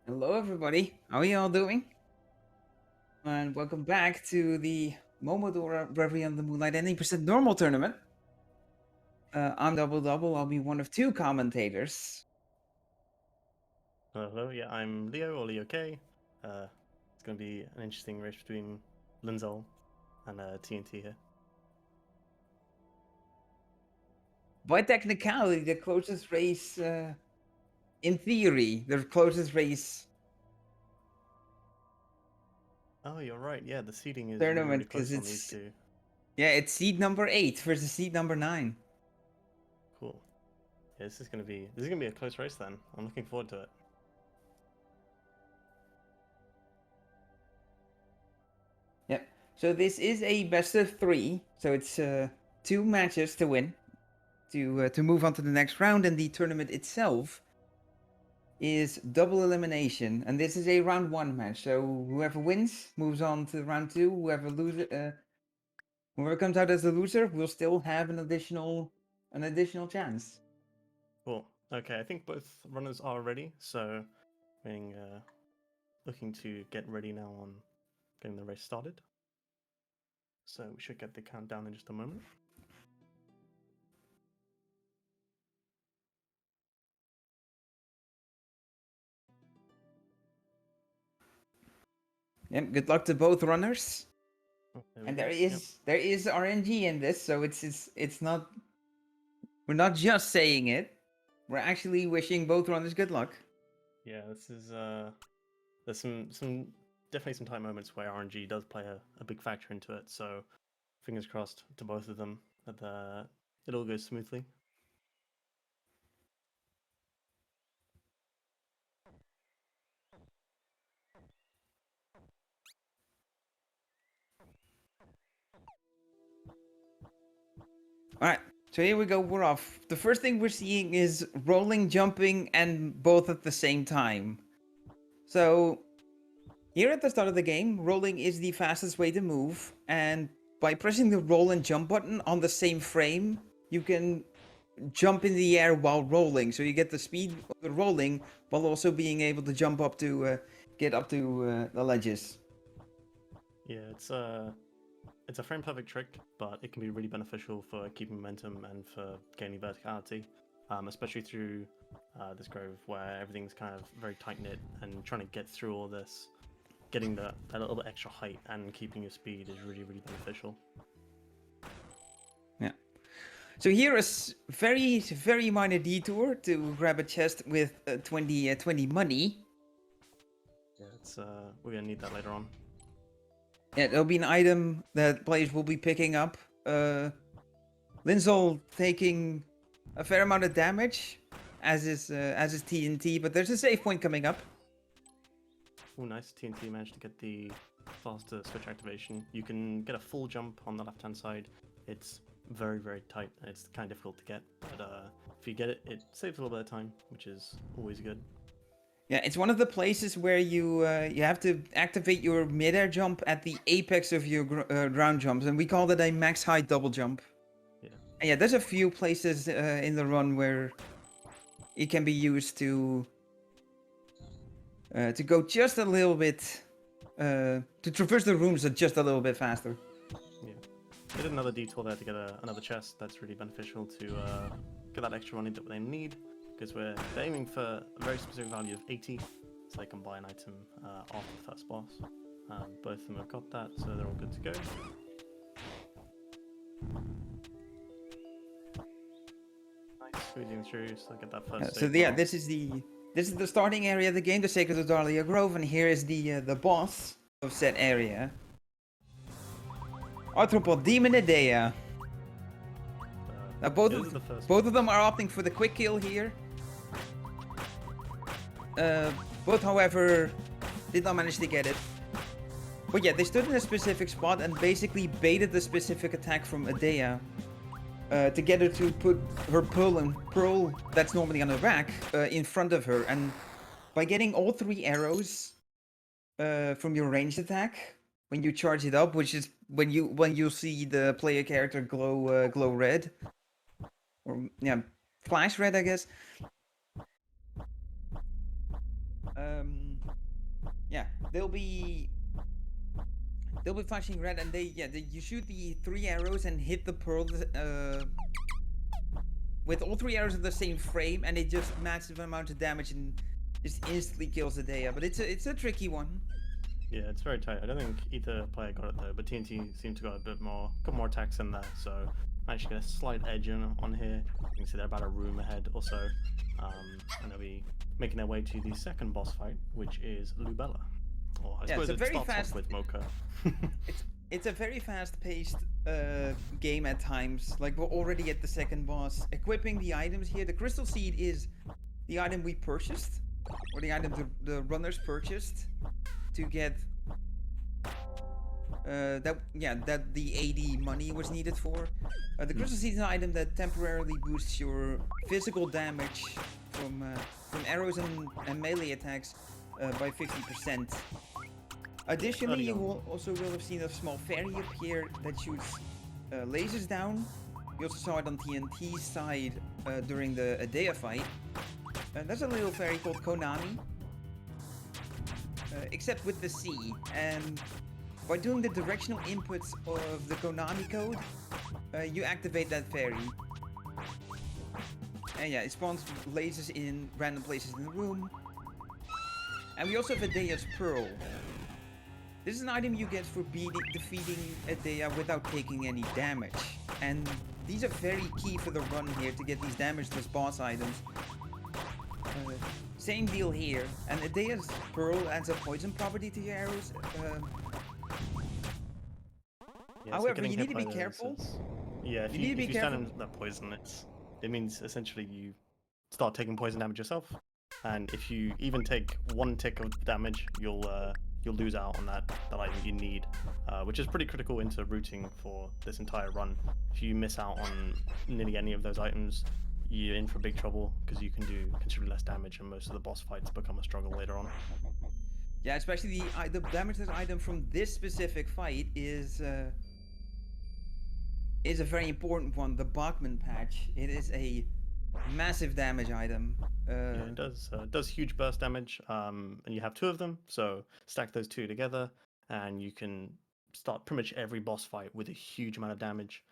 Hello, everybody. How are you all doing? And welcome back to the Momodora Reverie on the Moonlight 90% normal tournament. I'm Double Double. I'll be one of two commentators. Hello, yeah, I'm Leo or Leo K. It's going to be an interesting race between Linzolle and TNT here. By technicality, the closest race, in theory, the closest race Oh, you're right. Yeah, the seeding is really, tournament really because close on these it's two. it's seed number 8 versus seed number 9. Cool. Yeah, this is gonna be a close race then. I'm looking forward to it. Yep. So this is a best of 3. So it's 2 matches to win to move on to the next round, and the tournament itself is double elimination, and this is a round 1 match. So whoever wins moves on to round 2. Whoever comes out as the loser will still have an additional chance. Cool. Okay, I think both runners are ready, so we're looking to get ready now on getting the race started. So we should get the countdown in just a moment. Yep. Good luck to both runners. Oh, And go. there is RNG in this, so it's not, we're not just saying it. We're actually wishing both runners good luck. Yeah, this is there's some definitely some tight moments where RNG does play a big factor into it. So fingers crossed to both of them that it all goes smoothly. All right. So here we go. We're off. The first thing we're seeing is rolling, jumping, and both at the same time. So here at the start of the game, rolling is the fastest way to move, and by pressing the roll and jump button on the same frame, you can jump in the air while rolling. So you get the speed of the rolling while also being able to jump up to get up to the ledges. Yeah, it's a frame perfect trick, but it can be really beneficial for keeping momentum and for gaining verticality, especially through this grove where everything's kind of very tight knit and trying to get through all this. Getting that little bit extra height and keeping your speed is really, really beneficial. Yeah. So here is very minor detour to grab a chest with 20 money. Yeah, it's we're gonna need that later on. Yeah, there'll be an item that players will be picking up. Linzolle taking a fair amount of damage, as is TNT, but there's a save point coming up. Oh, nice. TNT managed to get the faster switch activation. You can get a full jump on the left-hand side. It's very, very tight, and it's kind of difficult to get. But if you get it, it saves a little bit of time, which is always good. Yeah, it's one of the places where you have to activate your mid-air jump at the apex of your ground jumps, and we call that a max height double jump. Yeah. And yeah, there's a few places in the run where it can be used to go just a little bit, to traverse the rooms just a little bit faster. Yeah. They did another detour there to get another chest. That's really beneficial to get that extra money that they need, because we're aiming for a very specific value of 80, so they can buy an item after the first boss. Both of them have got that, so they're all good to go. Nice, squeezing through, so they get that first So save yeah, well. this is the starting area of the game, the Sacred of Dahlia Grove, and here is the boss of said area. Arthropod Demon Idea. Now both Yeah, this is the first both boss. of them are opting for the quick kill here. Both, however, did not manage to get it. But yeah, they stood in a specific spot and basically baited the specific attack from Idea to get her to put her pearl that's normally on her back in front of her. And by getting all 3 arrows from your ranged attack when you charge it up, which is when you see the player character glow red, or yeah, flash red, I guess. they'll be flashing red, and you shoot the 3 arrows and hit the pearl with all 3 arrows in the same frame, and it just massive amount of damage and just instantly kills the Dea. But it's a tricky one. Yeah, it's very tight. I don't think either player got it though, but TNT seemed to got a bit more, got more attacks in there, so managed to get a slight edge on here. You can see they're about a room ahead or so, and they'll be making their way to the second boss fight, which is Lubella. Or I suppose it starts off with Mocha. It's a very fast-paced game at times. Like, we're already at the second boss. Equipping the items here. The Crystal Seed is the item we purchased, or the item the runners purchased to get that the 80 money was needed for. The Crystal Seed is an item that temporarily boosts your physical damage from arrows and melee attacks by 50%. Additionally, you will have seen a small fairy up here that shoots lasers down. You also saw it on TNT's side during the Adea fight. There's a little fairy called Konami, except with the C. And by doing the directional inputs of the Konami code, you activate that fairy. And yeah, it spawns lasers in random places in the room. And we also have Adea's Pearl. This is an item you get for defeating Adea without taking any damage. And these are very key for the run here to get these damageless boss items. Same deal here. And Adea's Pearl adds a poison property to your arrows. However, you need to be careful. Yeah, if you stand in that poison, it means essentially you start taking poison damage yourself. And if you even take 1 tick of damage, you'll lose out on that item you need, which is pretty critical into routing for this entire run. If you miss out on nearly any of those items, you're in for big trouble because you can do considerably less damage, and most of the boss fights become a struggle later on. Yeah, especially the damageless item from this specific fight is a very important one. The Bachman patch. It is a massive damage item. Yeah, it does huge burst damage, and you have 2 of them, so stack those 2 together and you can start pretty much every boss fight with a huge amount of damage,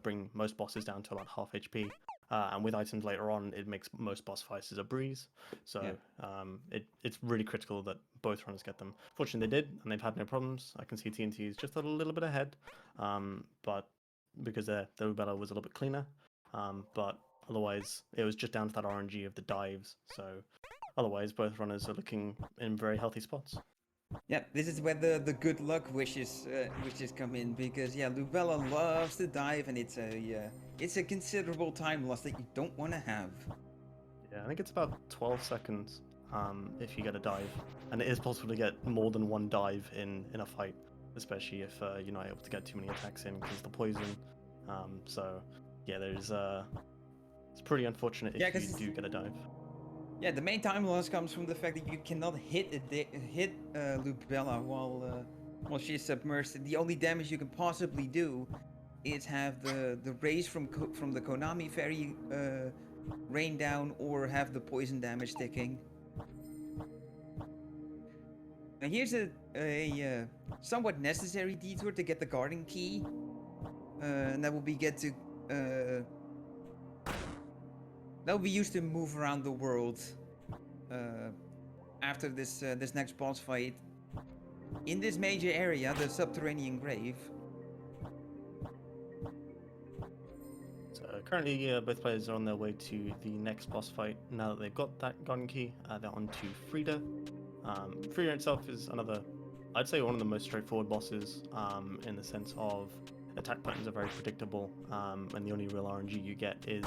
bring most bosses down to about half HP, and with items later on it makes most boss fights a breeze. So yeah. It's really critical that both runners get them. Fortunately they did, and they've had no problems. I can see TNT is just a little bit ahead, but because their Lubella was a little bit cleaner, but otherwise, it was just down to that RNG of the dives. So, otherwise, both runners are looking in very healthy spots. Yeah, this is where the good luck wishes come in, because yeah, Lubella loves to dive, and it's a considerable time loss that you don't want to have. Yeah, I think it's about 12 seconds if you get a dive, and it is possible to get more than 1 dive in a fight, especially if you're not able to get too many attacks in because of the poison. So yeah, there's it's pretty unfortunate if you do get a dive. Yeah, the main time loss comes from the fact that you cannot hit Lubella while she's submerged. The only damage you can possibly do is have the rays from the Konami fairy rain down, or have the poison damage sticking. Now here's a somewhat necessary detour to get the garden key, and that will be that will be used to move around the world after this next boss fight in this major area, the subterranean grave. So currently both players are on their way to the next boss fight. Now that they've got that garden key, they're on to Frida. Frida itself is another, I'd say, one of the most straightforward bosses, in the sense of attack patterns are very predictable, and the only real RNG you get is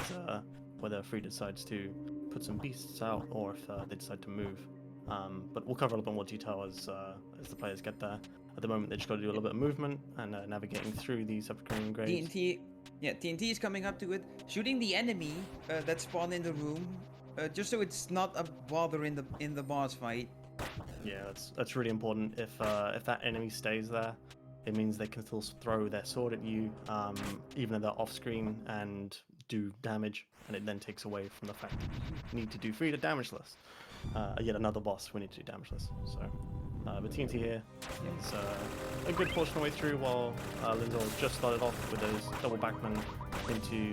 whether Frida decides to put some beasts out, or if they decide to move. But we'll cover a little bit more detail as the players get there. At the moment, they just got to do a little bit of movement and navigating through the subterranean graves. TNT is coming up to it, shooting the enemy that spawned in the room, just so it's not a bother in the boss fight. Yeah, that's really important. If that enemy stays there, it means they can still throw their sword at you, even though they're off screen, and do damage, and it then takes away from the fact that you need to do Frida damageless. Yet another boss we need to do damageless. So But TNT here is a good portion of the way through, while Linzolle just started off with those double backmen into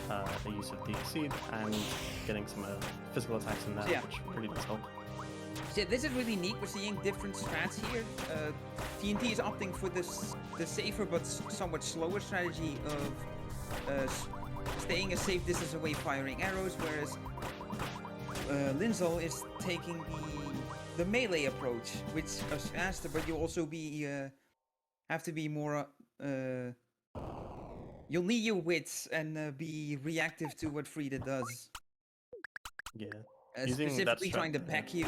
the use of the seed and getting some physical attacks in there, which really does help. Yeah, this is really neat. We're seeing different strats here. TNT is opting for the safer but somewhat slower strategy of staying a safe distance away firing arrows, whereas Linzolle is taking the melee approach, which is faster, but you also have to be more. You'll need your wits and be reactive to what Frida does. Yeah. Specifically trying to pack you.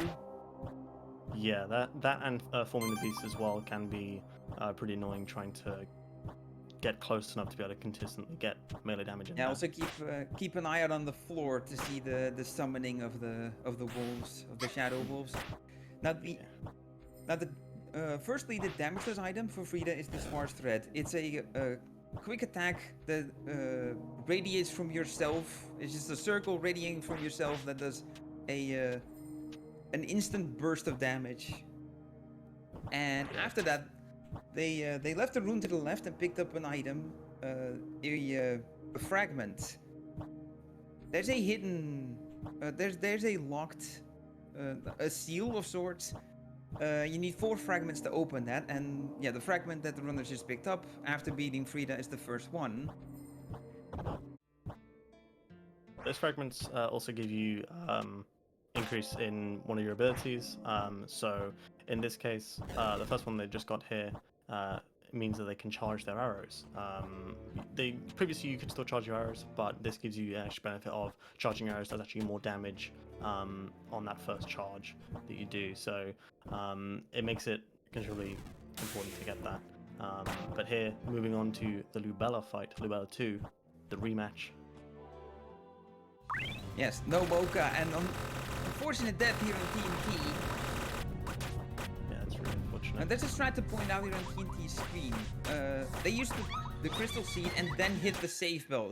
Yeah, that and forming the beast as well can be pretty annoying, trying to get close enough to be able to consistently get melee damage in there. Also keep an eye out on the floor to see the summoning of the wolves, of the shadow wolves. Firstly, the damageless item for Frida is the Sparse Thread. It's a quick attack that radiates from yourself. It's just a circle radiating from yourself that does an instant burst of damage. And after that, they left the room to the left and picked up an item, a fragment. There's a hidden, there's a locked, a seal of sorts. You need 4 fragments to open that, and yeah, the fragment that the runners just picked up after beating Frida is the first one. Those fragments also give you increase in one of your abilities. So in this case, the first one they just got here means that they can charge their arrows. Previously you could still charge your arrows, but this gives you an extra benefit of charging arrows does actually more damage on that first charge that you do. So it makes it considerably important to get that. But here, moving on to the Lubella fight, Lubella 2, the rematch. Yes, no Mocha, and unfortunate death here on TNT. Yeah, that's really unfortunate. And there's a strat to point out here on TNT's screen. They used the crystal seed and then hit the save bell.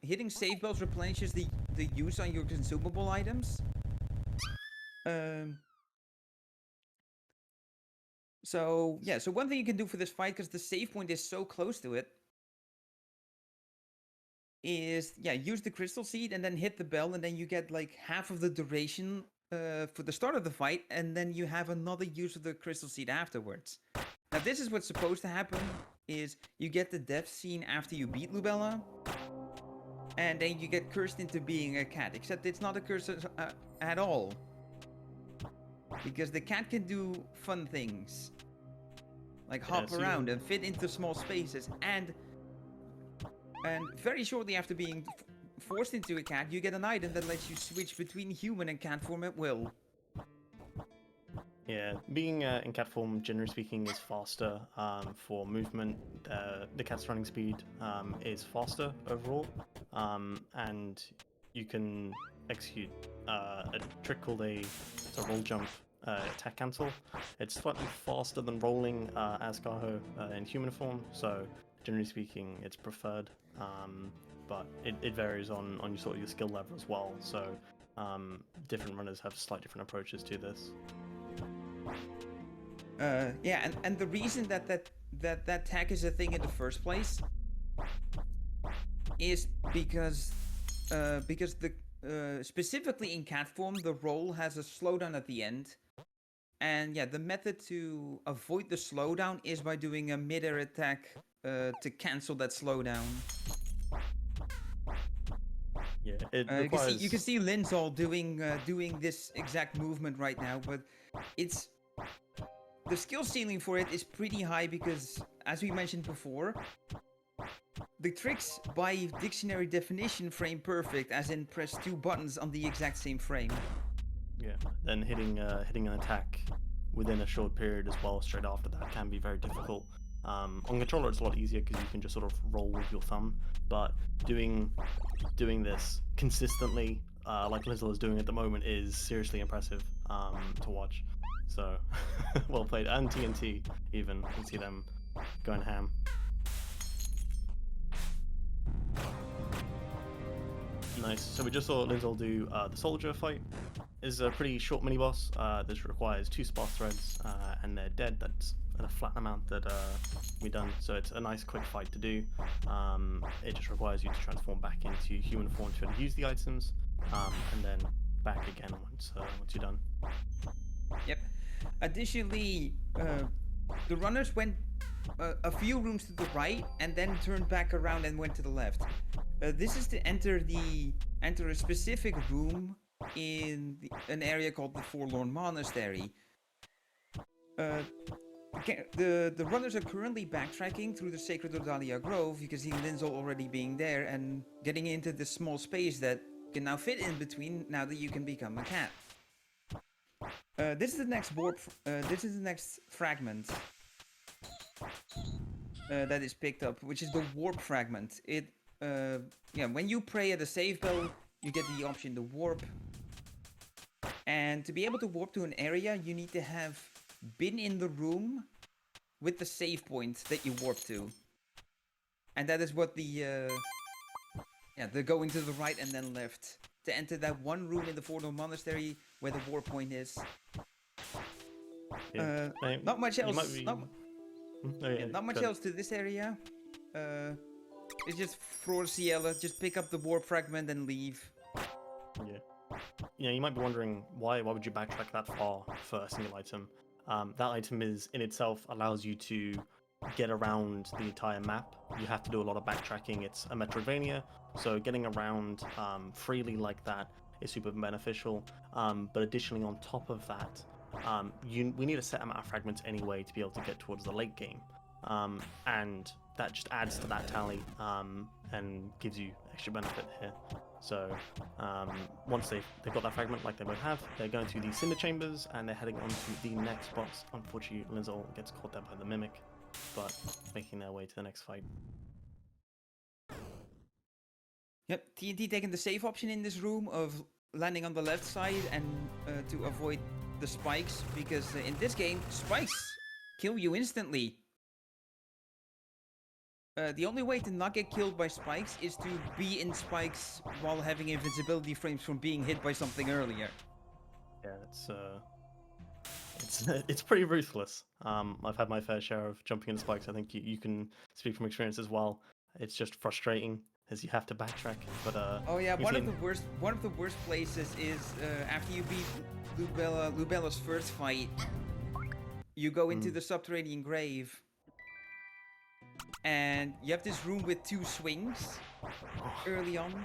Hitting save bells replenishes the use on your consumable items. So yeah, so one thing you can do for this fight, because the save point is so close to it, is use the crystal seed and then hit the bell, and then you get like half of the duration for the start of the fight, and then you have another use of the crystal seed afterwards. Now this is what's supposed to happen, is you get the death scene after you beat Lubella, and then you get cursed into being a cat, except it's not a curse at all, because the cat can do fun things like hop around and fit into small spaces, and very shortly after being forced into a cat, you get an item that lets you switch between human and cat form at will. Yeah, being in cat form, generally speaking, is faster for movement. The cat's running speed is faster overall, and you can execute a trick called a roll jump attack cancel. It's slightly faster than rolling as Garho in human form, so generally speaking, it's preferred. But it varies on your sort of your skill level as well. So different runners have slightly different approaches to this. Yeah, and the reason that tag is a thing in the first place is because the specifically in cat form, the roll has a slowdown at the end, and yeah, the method to avoid the slowdown is by doing a mid-air attack to cancel that slowdown. Yeah, it requires... you can see Linzolle doing this exact movement right now, but it's the skill ceiling for it is pretty high because, as we mentioned before, the tricks by dictionary definition frame perfect, as in press 2 buttons on the exact same frame. Yeah, then hitting an attack within a short period as well straight after that can be very difficult. On controller it's a lot easier because you can just sort of roll with your thumb, but doing this consistently like Linzolle is doing at the moment is seriously impressive to watch. So well played. And TNT even, you can see them going ham. Nice. So we just saw Linzolle do the soldier fight, is a pretty short mini boss. This requires 2 spot threads, and they're dead. That's a flat amount that we've done. So it's a nice quick fight to do. It just requires you to transform back into human form to use the items, and then back again once you're done. Yep. Additionally, the runners went a few rooms to the right and then turned back around and went to the left. This is to enter a specific room in an area called the Forlorn Monastery. The runners are currently backtracking through the Sacred Odalia Grove. You can see Linzolle already being there and getting into this small space that can now fit in between now that you can become a cat. This is the next warp. This is the next fragment that is picked up, which is the warp fragment. When you pray at a save bell, you get the option to warp. And to be able to warp to an area, you need to have been in the room with the save point that you warp to. And that is what the going to the right and then left to enter that one room in the Forlorn Monastery where the warp point is. Not much else. Not much else to this area. It's just for Ciela. Just pick up the warp fragment and leave. Yeah. You might be wondering why would you backtrack that far for a single item? That item in itself allows you to get around the entire map. You have to do a lot of backtracking. It's a Metroidvania, so getting around freely like that is super beneficial. But additionally, on top of that, we need a set amount of fragments anyway to be able to get towards the late game, and that just adds to that tally and gives you extra benefit here. So once they've got that fragment like they both have, they're going to the Cinder Chambers and they're heading on to the next boss. Unfortunately, Linzolle gets caught there by the Mimic, but making their way to the next fight. Yep, TNT taking the safe option in this room of landing on the left side and to avoid the spikes, because in this game, spikes kill you instantly. The only way to not get killed by spikes is to be in spikes while having invincibility frames from being hit by something earlier. Yeah, it's pretty ruthless. I've had my fair share of jumping into spikes. I think you can speak from experience as well. It's just frustrating as you have to backtrack. But oh yeah, one of the worst places is after you beat Lubella's first fight, you go into the subterranean grave. And you have this room with 2 swings early on.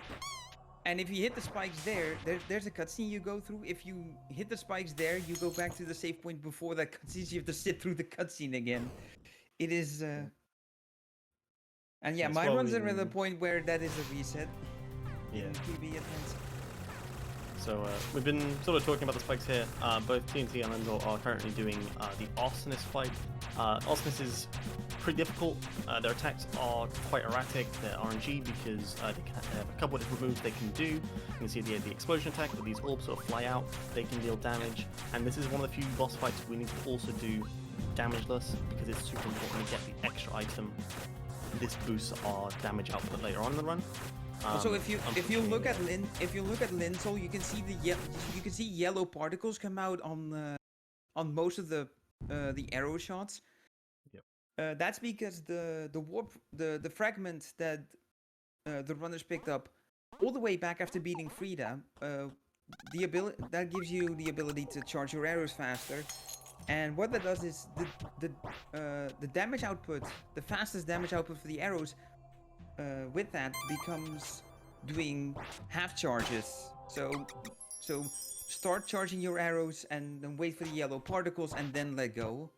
And if you hit the spikes there's a cutscene you go through. If you hit the spikes there, you go back to the save point before that cutscene, so you have to sit through the cutscene again. It is... And yeah, mine runs at the point where that is a reset. Yeah. In PB attempts. So we've been sort of talking about the spikes here. Both TNT and Linzolle are currently doing the Arsonist fight. Arsonist is pretty difficult. Their attacks are quite erratic. They're RNG because they have a couple of different moves they can do. You can see the explosion attack, where these orbs sort of fly out. They can deal damage. And this is one of the few boss fights we need to also do damageless, because it's super important to get the extra item. This boosts our damage output later on in the run. Also, if you look at Linzolle, you can see yellow particles come out on most of the arrow shots. Yep. That's because the fragment that the runners picked up all the way back after beating Frida, the ability that gives you the ability to charge your arrows faster. And what that does is the damage output, the fastest damage output for the arrows, with that becomes doing half charges. So start charging your arrows and then wait for the yellow particles and then let go.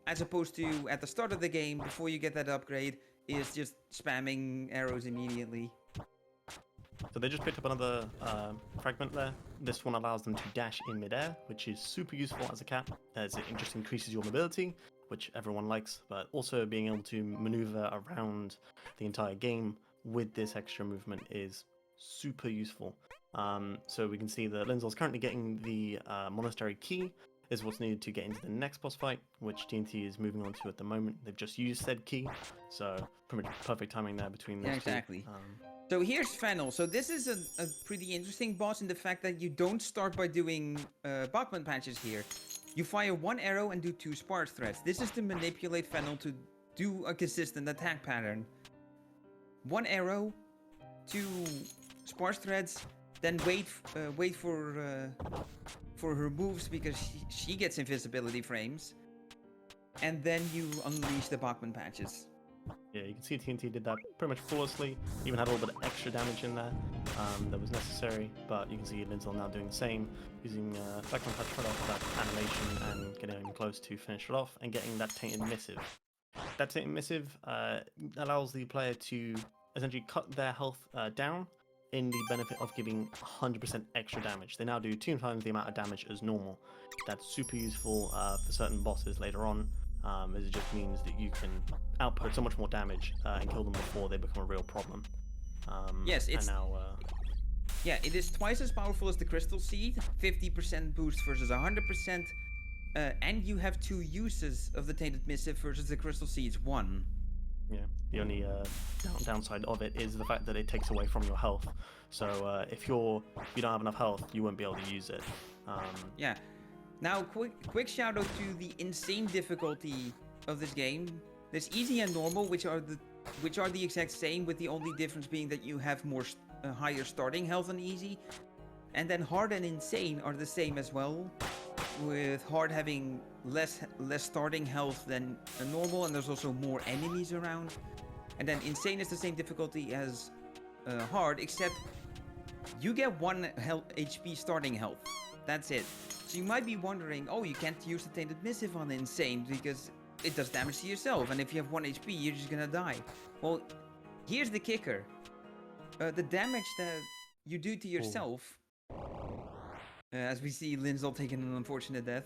As opposed to at the start of the game, before you get that upgrade, is just spamming arrows immediately. So they just picked up another fragment there. This one allows them to dash in midair, which is super useful as a cat, as it just increases your mobility, which everyone likes, but also being able to maneuver around the entire game with this extra movement is super useful. So we can see that Linzolle's currently getting the monastery key, is what's needed to get into the next boss fight, which TNT is moving on to at the moment. They've just used said key, so pretty much perfect timing there between those exactly. So here's Fennel. So this is a pretty interesting boss in the fact that you don't start by doing Bachman patches here. You fire one arrow and do 2 spark threads. This is to manipulate Fennel to do a consistent attack pattern. 1 arrow, 2 spark threads, then wait for her moves because she gets invisibility frames, and then you unleash the Bachman patches. Yeah, you can see TNT did that pretty much flawlessly. Even had a little bit of extra damage in there that was necessary, but you can see Linzolle now doing the same, using Bachman patch right off that animation and getting close to finish it off and getting that tainted missive. That tainted missive allows the player to essentially cut their health down in the benefit of giving 100% extra damage. They now do 2 times the amount of damage as normal. That's super useful for certain bosses later on, as it just means that you can output so much more damage and kill them before they become a real problem. Yes, it's... And now, yeah, it is twice as powerful as the Crystal Seed, 50% boost versus 100%, and you have 2 uses of the Tainted Missive versus the Crystal Seed's 1. Yeah, the only downside of it is the fact that it takes away from your health. So if you don't have enough health, you won't be able to use it. Yeah. Now, quick shout out to the insane difficulty of this game. There's easy and normal, which are the exact same, with the only difference being that you have more higher starting health on easy, and then hard and insane are the same as well, with hard having less starting health than a normal, and there's also more enemies around. And then insane is the same difficulty as hard, except you get 1 HP starting health. That's it. So you might be wondering, oh, you can't use the Tainted Missive on insane because it does damage to yourself, and if you have 1 HP, you're just gonna die. Well, here's the kicker. The damage that you do to yourself, as we see Linzolle taking an unfortunate death,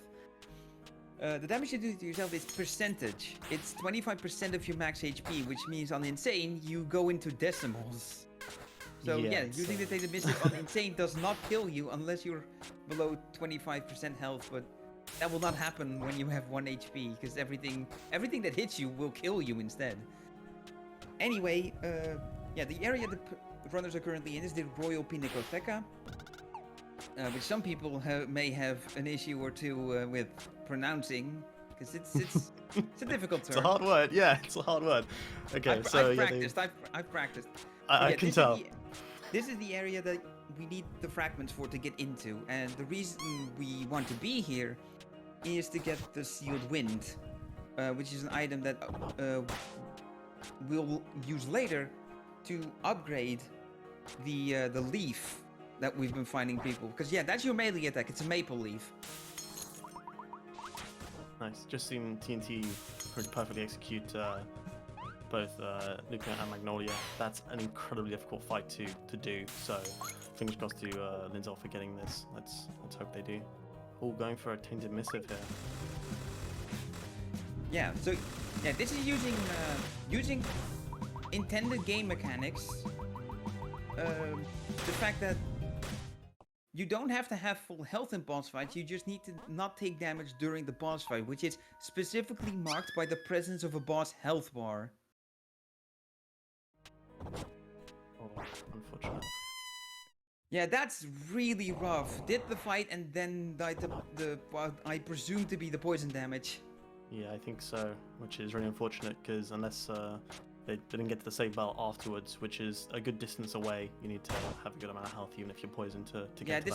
the damage you do to yourself is percentage. It's 25% of your max HP, which means on insane, you go into decimals. So yeah, using the Tainted Missive on insane does not kill you unless you're below 25% health, but that will not happen when you have 1 HP, because everything that hits you will kill you instead. Anyway, yeah, the area the runners are currently in is the Royal Pinacoteca, which some people may have an issue or two with pronouncing, because it's a difficult term. It's a hard word, yeah, it's a hard word. Okay, I've practiced. I can tell. This is the area that we need the fragments for to get into, and the reason we want to be here is to get the Sealed Wind, which is an item that we'll use later to upgrade the leaf that we've been finding people. Because yeah, that's your melee attack. It's a maple leaf. Nice. Just seen TNT perfectly execute both Luca and Magnolia. That's an incredibly difficult fight to do. So fingers crossed to Linzolle for getting this. Let's hope they do. All going for a Tainted Missive here. Yeah. So yeah, this is using intended game mechanics. The fact that you don't have to have full health in boss fights, you just need to not take damage during the boss fight, which is specifically marked by the presence of a boss health bar. Oh, unfortunate. Yeah, that's really rough. Did the fight and then died the what I presume to be the poison damage. Yeah, I think so, which is really unfortunate, because unless they didn't get to the save bell afterwards, which is a good distance away, you need to have a good amount of health even if you're poisoned to get to that.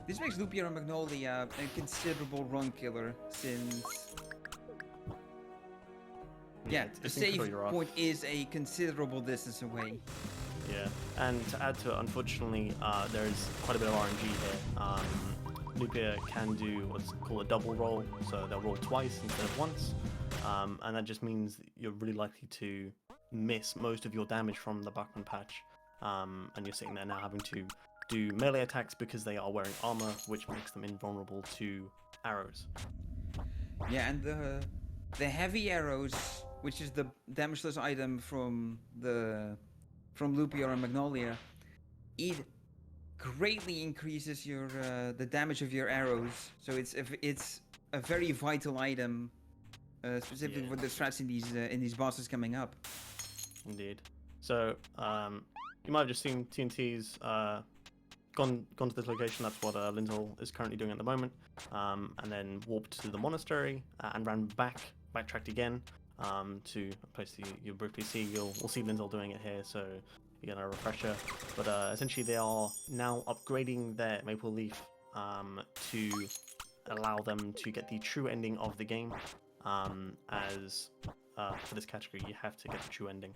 This makes Lupia and Magnolia a considerable run killer, since the save point is a considerable distance away. Yeah, and to add to it, unfortunately, there is quite a bit of RNG here. Lupia can do what's called a double roll, so they'll roll twice instead of once, and that just means that you're really likely to miss most of your damage from the Bachman patch, and you're sitting there now having to do melee attacks because they are wearing armor, which makes them invulnerable to arrows. Yeah, and the heavy arrows, which is the damageless item from Lupia and Magnolia, it greatly increases your the damage of your arrows. So it's a very vital item, specifically for the strats in these bosses coming up. Indeed. So you might have just seen TNT's gone to this location. That's what Linzolle is currently doing at the moment, and then warped to the monastery and ran backtracked again to a place you briefly see. We'll see Linzolle doing it here, so you get a refresher. But essentially, they are now upgrading their Maple Leaf to allow them to get the true ending of the game. As for this category, you have to get the true ending.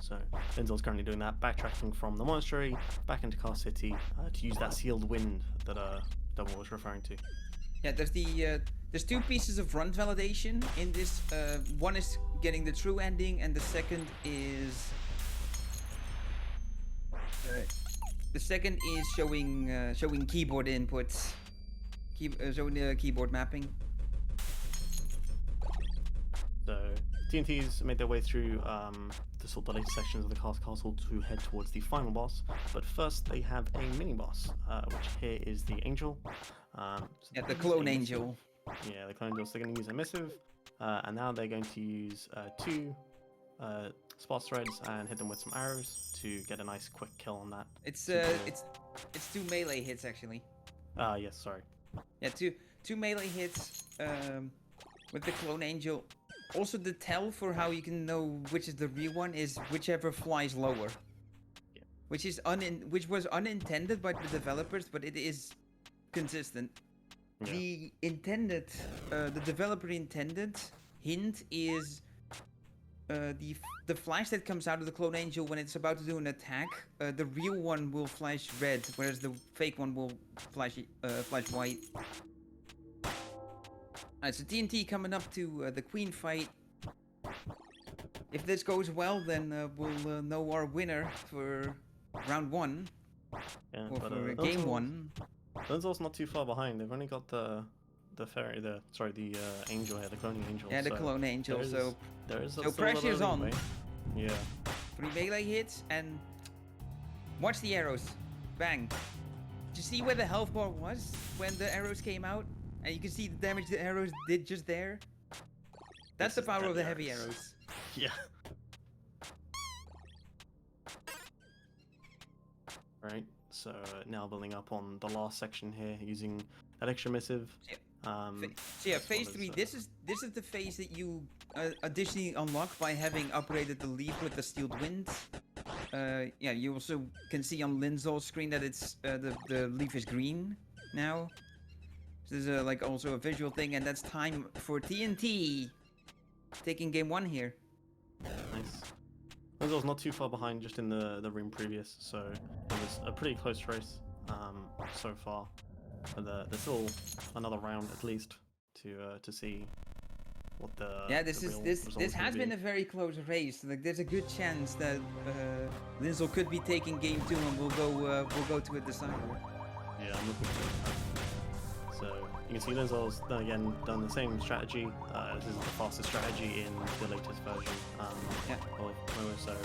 So Linzolle's currently doing that, backtracking from the monastery back into Car City to use that sealed wind that Double was referring to. Yeah, there's two pieces of run validation in this. One is getting the true ending, and the second is showing keyboard inputs, showing the keyboard mapping. So TNT's made their way through the later sections of the castle to head towards the final boss. But first, they have a mini boss, which here is the Angel. So yeah, the clone Angel. Yeah, the clone Angel. So they're going to use a missive, and now they're going to use two spot threads and hit them with some arrows to get a nice quick kill on that. It's two melee hits actually. Yes, sorry. Yeah, two melee hits with the clone Angel. Also, the tell for how you can know which is the real one is whichever flies lower. Yeah. Which was unintended by the developers, but it is consistent. Yeah. The developer intended hint is the flash that comes out of the clone Angel when it's about to do an attack. The real one will flash red, whereas the fake one will flash white. Alright, so TNT coming up to the Queen fight. If this goes well, then we'll know our winner for round 1. Yeah, or but, for game 1. Linzolle's not too far behind. They've only got the Angel here, the cloning Angel. Yeah, the clone Angel. So pressure's on. Way. Yeah. 3 melee hits and watch the arrows. Bang. Did you see where the health bar was when the arrows came out? And you can see the damage the arrows did just there. That's the power of the heavy arrows. Yeah. Right, so now building up on the last section here using that extra missive. Yeah. Phase 3. This is the phase that you additionally unlock by having upgraded the leaf with the sealed wind. Yeah, you also can see on Linzolle's screen that it's the leaf is green now. This is like also a visual thing, and that's time for TNT taking game 1 here. Nice. Linzolle's not too far behind, just in the room previous, so it was a pretty close race so far. But there's still another round at least to see what the this has been a very close race. Like there's a good chance that Linzolle could be taking game 2, and we'll go to a decider. Yeah, I'm looking forward to that. So you can see Linzolle's again done the same strategy. This is the fastest strategy in the latest version. So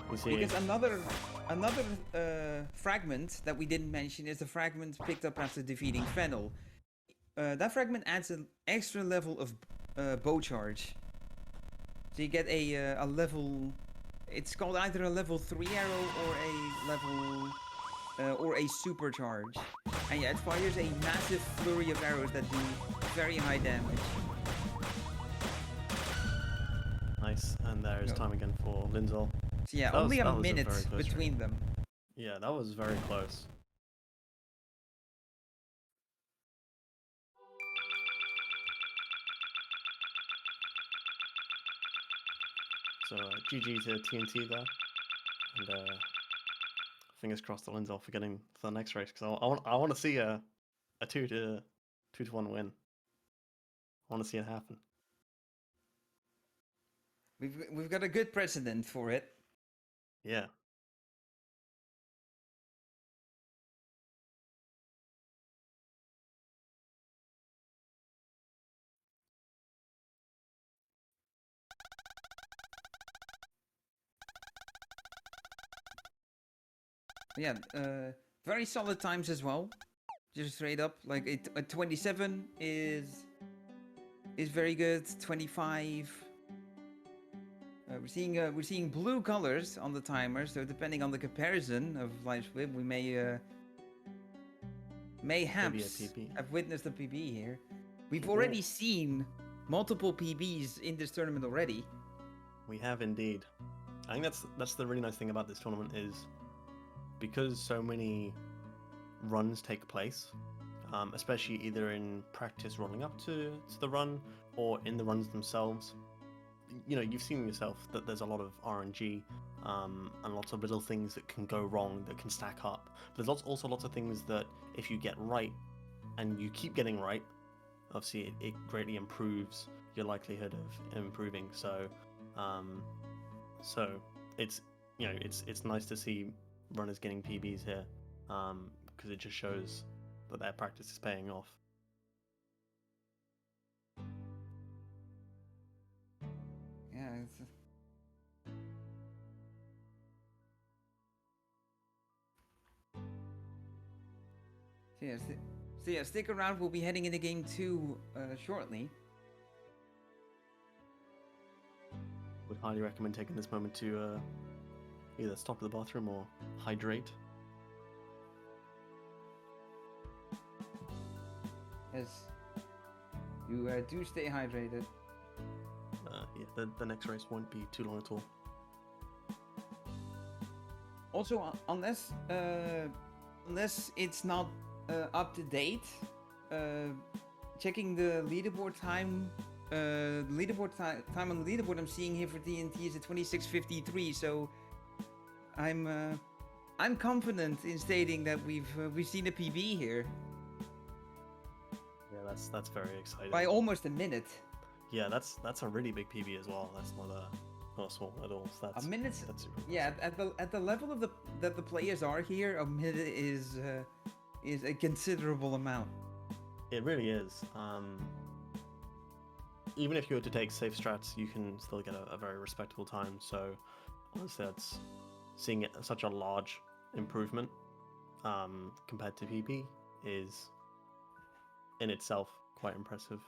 we see because another fragment that we didn't mention is the fragment picked up after defeating Fennel. That fragment adds an extra level of bow charge. So you get a level. It's called either a level 3 arrow or a level. Or a supercharge. And yeah, it fires a massive flurry of arrows that do very high damage. Nice, and there is time again for Linzolle. So yeah, only a minute between them. Yeah, that was very close. So GG to TNT there, and fingers crossed to Linzolle for getting to the next race, because I want to see a 2-1 win. I want to see it happen. We've got a good precedent for it. Yeah. Yeah, very solid times as well. Just straight up, like 27 is very good. 25. We're seeing blue colors on the timer, so depending on the comparison of live swim, we may mayhaps PB. have witnessed a PB here. We've Yeah. already seen multiple PBs in this tournament already. We have indeed. I think that's the really nice thing about this tournament is because so many runs take place, especially either in practice rolling up to the run or in the runs themselves. You know, you've seen yourself that there's a lot of RNG and lots of little things that can go wrong that can stack up. But there's also lots of things that if you get right and you keep getting right, obviously it greatly improves your likelihood of improving. So it's it's nice to see runners getting PBs here because it just shows that their practice is paying off. Yeah. So yeah, stick around. We'll be heading into game 2 shortly. Would highly recommend taking this moment to either stop at the bathroom or hydrate. Yes. You do stay hydrated. Yeah, the next race won't be too long at all. Also, unless it's not up to date, checking the leaderboard time. Time on the leaderboard I'm seeing here for TNT is at 26:53. So I'm confident in stating that we've seen a PB here Yeah, that's very exciting. by almost a minute. Yeah, that's a really big PB as well. That's not small at all. So that's A minute. That's super Yeah, at the level of that the players are here, a minute is a considerable amount. It really is. Even if you were to take safe strats, you can still get a very respectable time. So honestly, that's seeing it such a large improvement compared to PP is in itself quite impressive.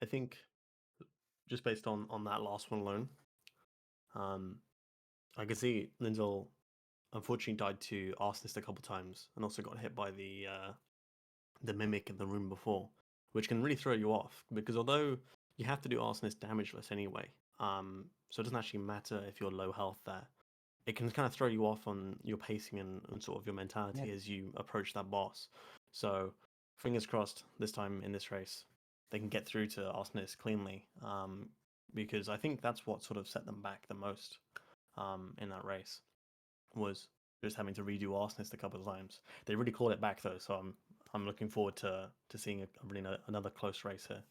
I think just based on that last one alone, I can see Linzolle unfortunately died to Arsonist a couple times and also got hit by the mimic in the room before, which can really throw you off because although you have to do Arsonist damageless anyway, so it doesn't actually matter if you're low health there. It can kind of throw you off on your pacing and sort of your mentality as you approach that boss. So fingers crossed this time in this race they can get through to Arsonist cleanly, because I think that's what sort of set them back the most in that race was just having to redo Arsonist a couple of times. They really called it back though, so I'm looking forward to seeing another close race here.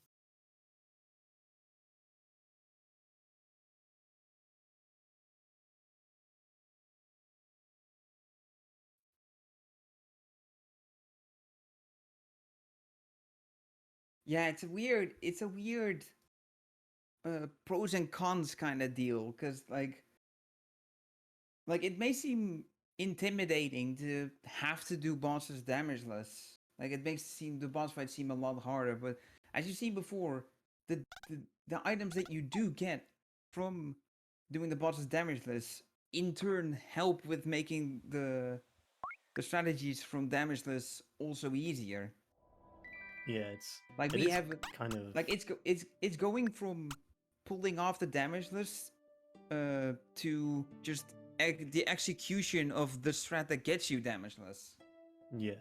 Yeah, it's a weird pros and cons kind of deal because like it may seem intimidating to have to do bosses damageless. Like it makes the boss fight seem a lot harder, but as you've seen before, the the items that you do get from doing the bosses damageless in turn help with making the strategies from damageless also easier. Yeah, Like it we is have kind of like it's going from pulling off the damageless to just the execution of the strat that gets you damageless. yeah,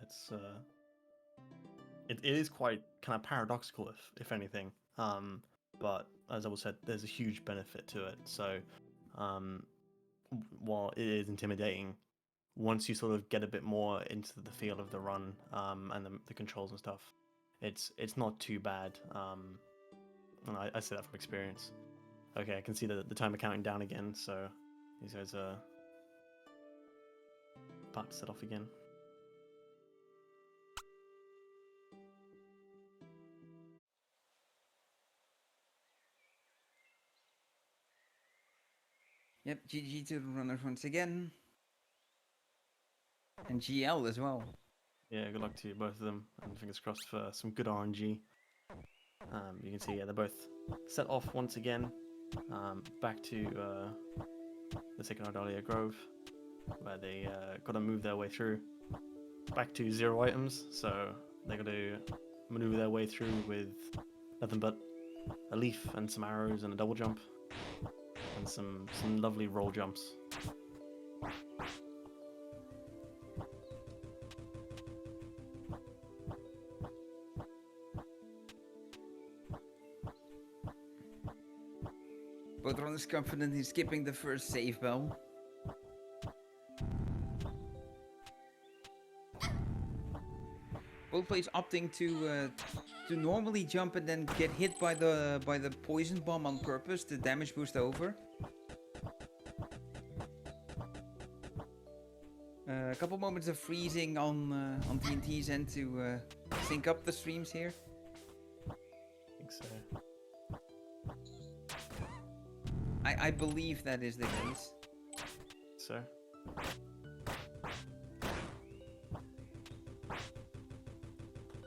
it is quite kind of paradoxical if anything. But as I said, there's a huge benefit to it. So um, while it is intimidating, once you sort of get a bit more into the feel of the run and the controls and stuff, it's not too bad. And I say that from experience. Okay, I can see the timer counting down again, so these guys are about to set off again. Yep, GG to the runners once again. And GL as well. Yeah, good luck to both of them, and fingers crossed for some good RNG. You can see, yeah, they're both set off once again, back to the second Ardalia Grove, where they got to move their way through, back to 0 items, so they got to maneuver their way through with nothing but a leaf and some arrows and a double jump, and some lovely roll jumps. Both runners confident in skipping the first save bell. Both players opting to normally jump and then get hit by the poison bomb on purpose to damage boost over. A couple moments of freezing on TNT's end to sync up the streams here. I think so. I believe that is the case. So.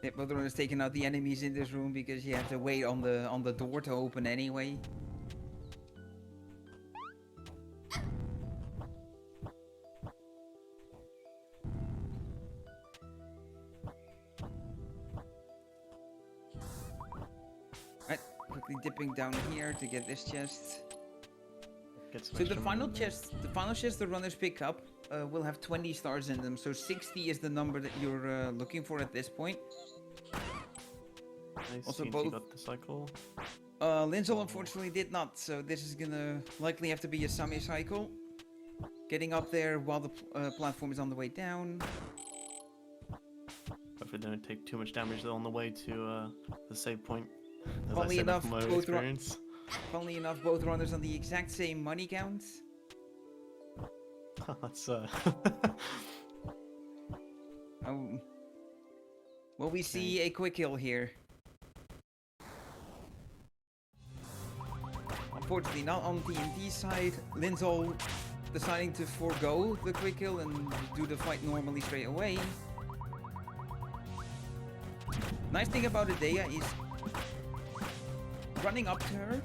Yeah, but runners taking out the enemies in this room because you have to wait on the door to open anyway. Right, quickly dipping down here to get this chest. So the final chest the runners pick up will have 20 stars in them. So 60 is the number that you're looking for at this point. Nice. Also, TNT both got the cycle. Linzolle unfortunately did not, so this is gonna likely have to be a semi-cycle. Getting up there while the platform is on the way down. Hopefully they don't take too much damage though on the way to the save point. As Funnily I said enough, from my experience. Funnily enough, both runners on the exact same money count. That's Oh. Will we see a quick kill here? Unfortunately, not on TNT's side. Linzolle deciding to forego the quick kill and do the fight normally straight away. Nice thing about Adea is running up to her.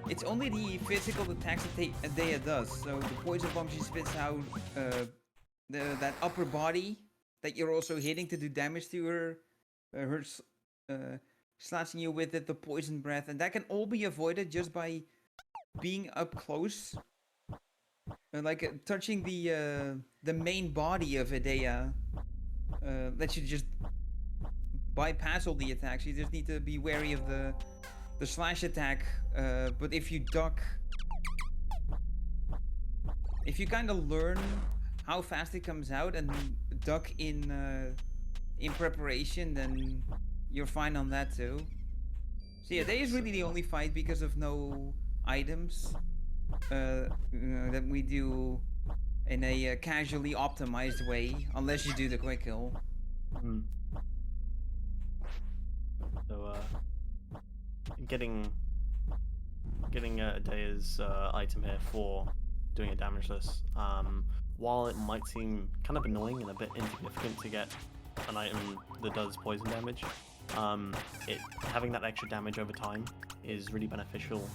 It's only the physical attacks that Adea does. So the poison bomb she spits out, that upper body that you're also hitting to do damage to her, slashing you with it, the poison breath, and that can all be avoided just by being up close, like touching the main body of Adea. Lets you just bypass all the attacks. You just need to be wary of the slash attack. But if you duck, if you kind of learn how fast it comes out and duck in preparation, then you're fine on that too. So yeah, Adea is really the only fight because of no items that we do in a casually optimized way, unless you do the quick kill. So getting Adea's item here for doing a damageless, while it might seem kind of annoying and a bit insignificant to get an item that does poison damage, having that extra damage over time is really beneficial,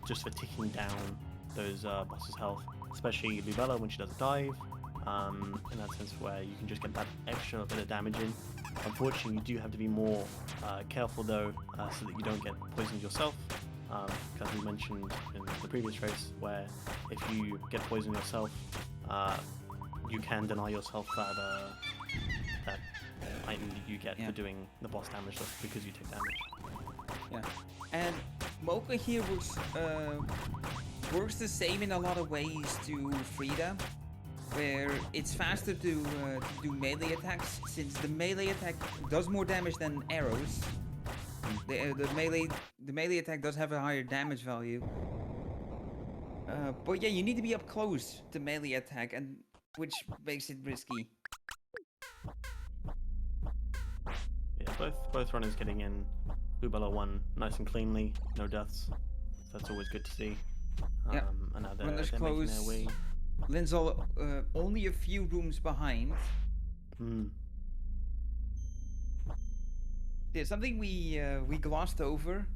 just for ticking down those boss's health, especially Lubella when she does a dive, in that sense where you can just get that extra bit of damage in. Unfortunately, you do have to be more careful though, so that you don't get poisoned yourself, because we mentioned in the previous race where if you get poisoned yourself, you can deny yourself that item that you get for doing the boss damage just because you take damage. Yeah, and Mocha here works the same in a lot of ways to Frida. where it's faster to do melee attacks, since the melee attack does more damage than arrows. The melee attack does have a higher damage value. But yeah, you need to be up close to melee attack, and which makes it risky. Yeah, both runners getting in Lubella 1 nice and cleanly, no deaths. So that's always good to see. Yeah, and now they're runners making close. their way. Linzolle only a few rooms behind. Yeah, something we glossed over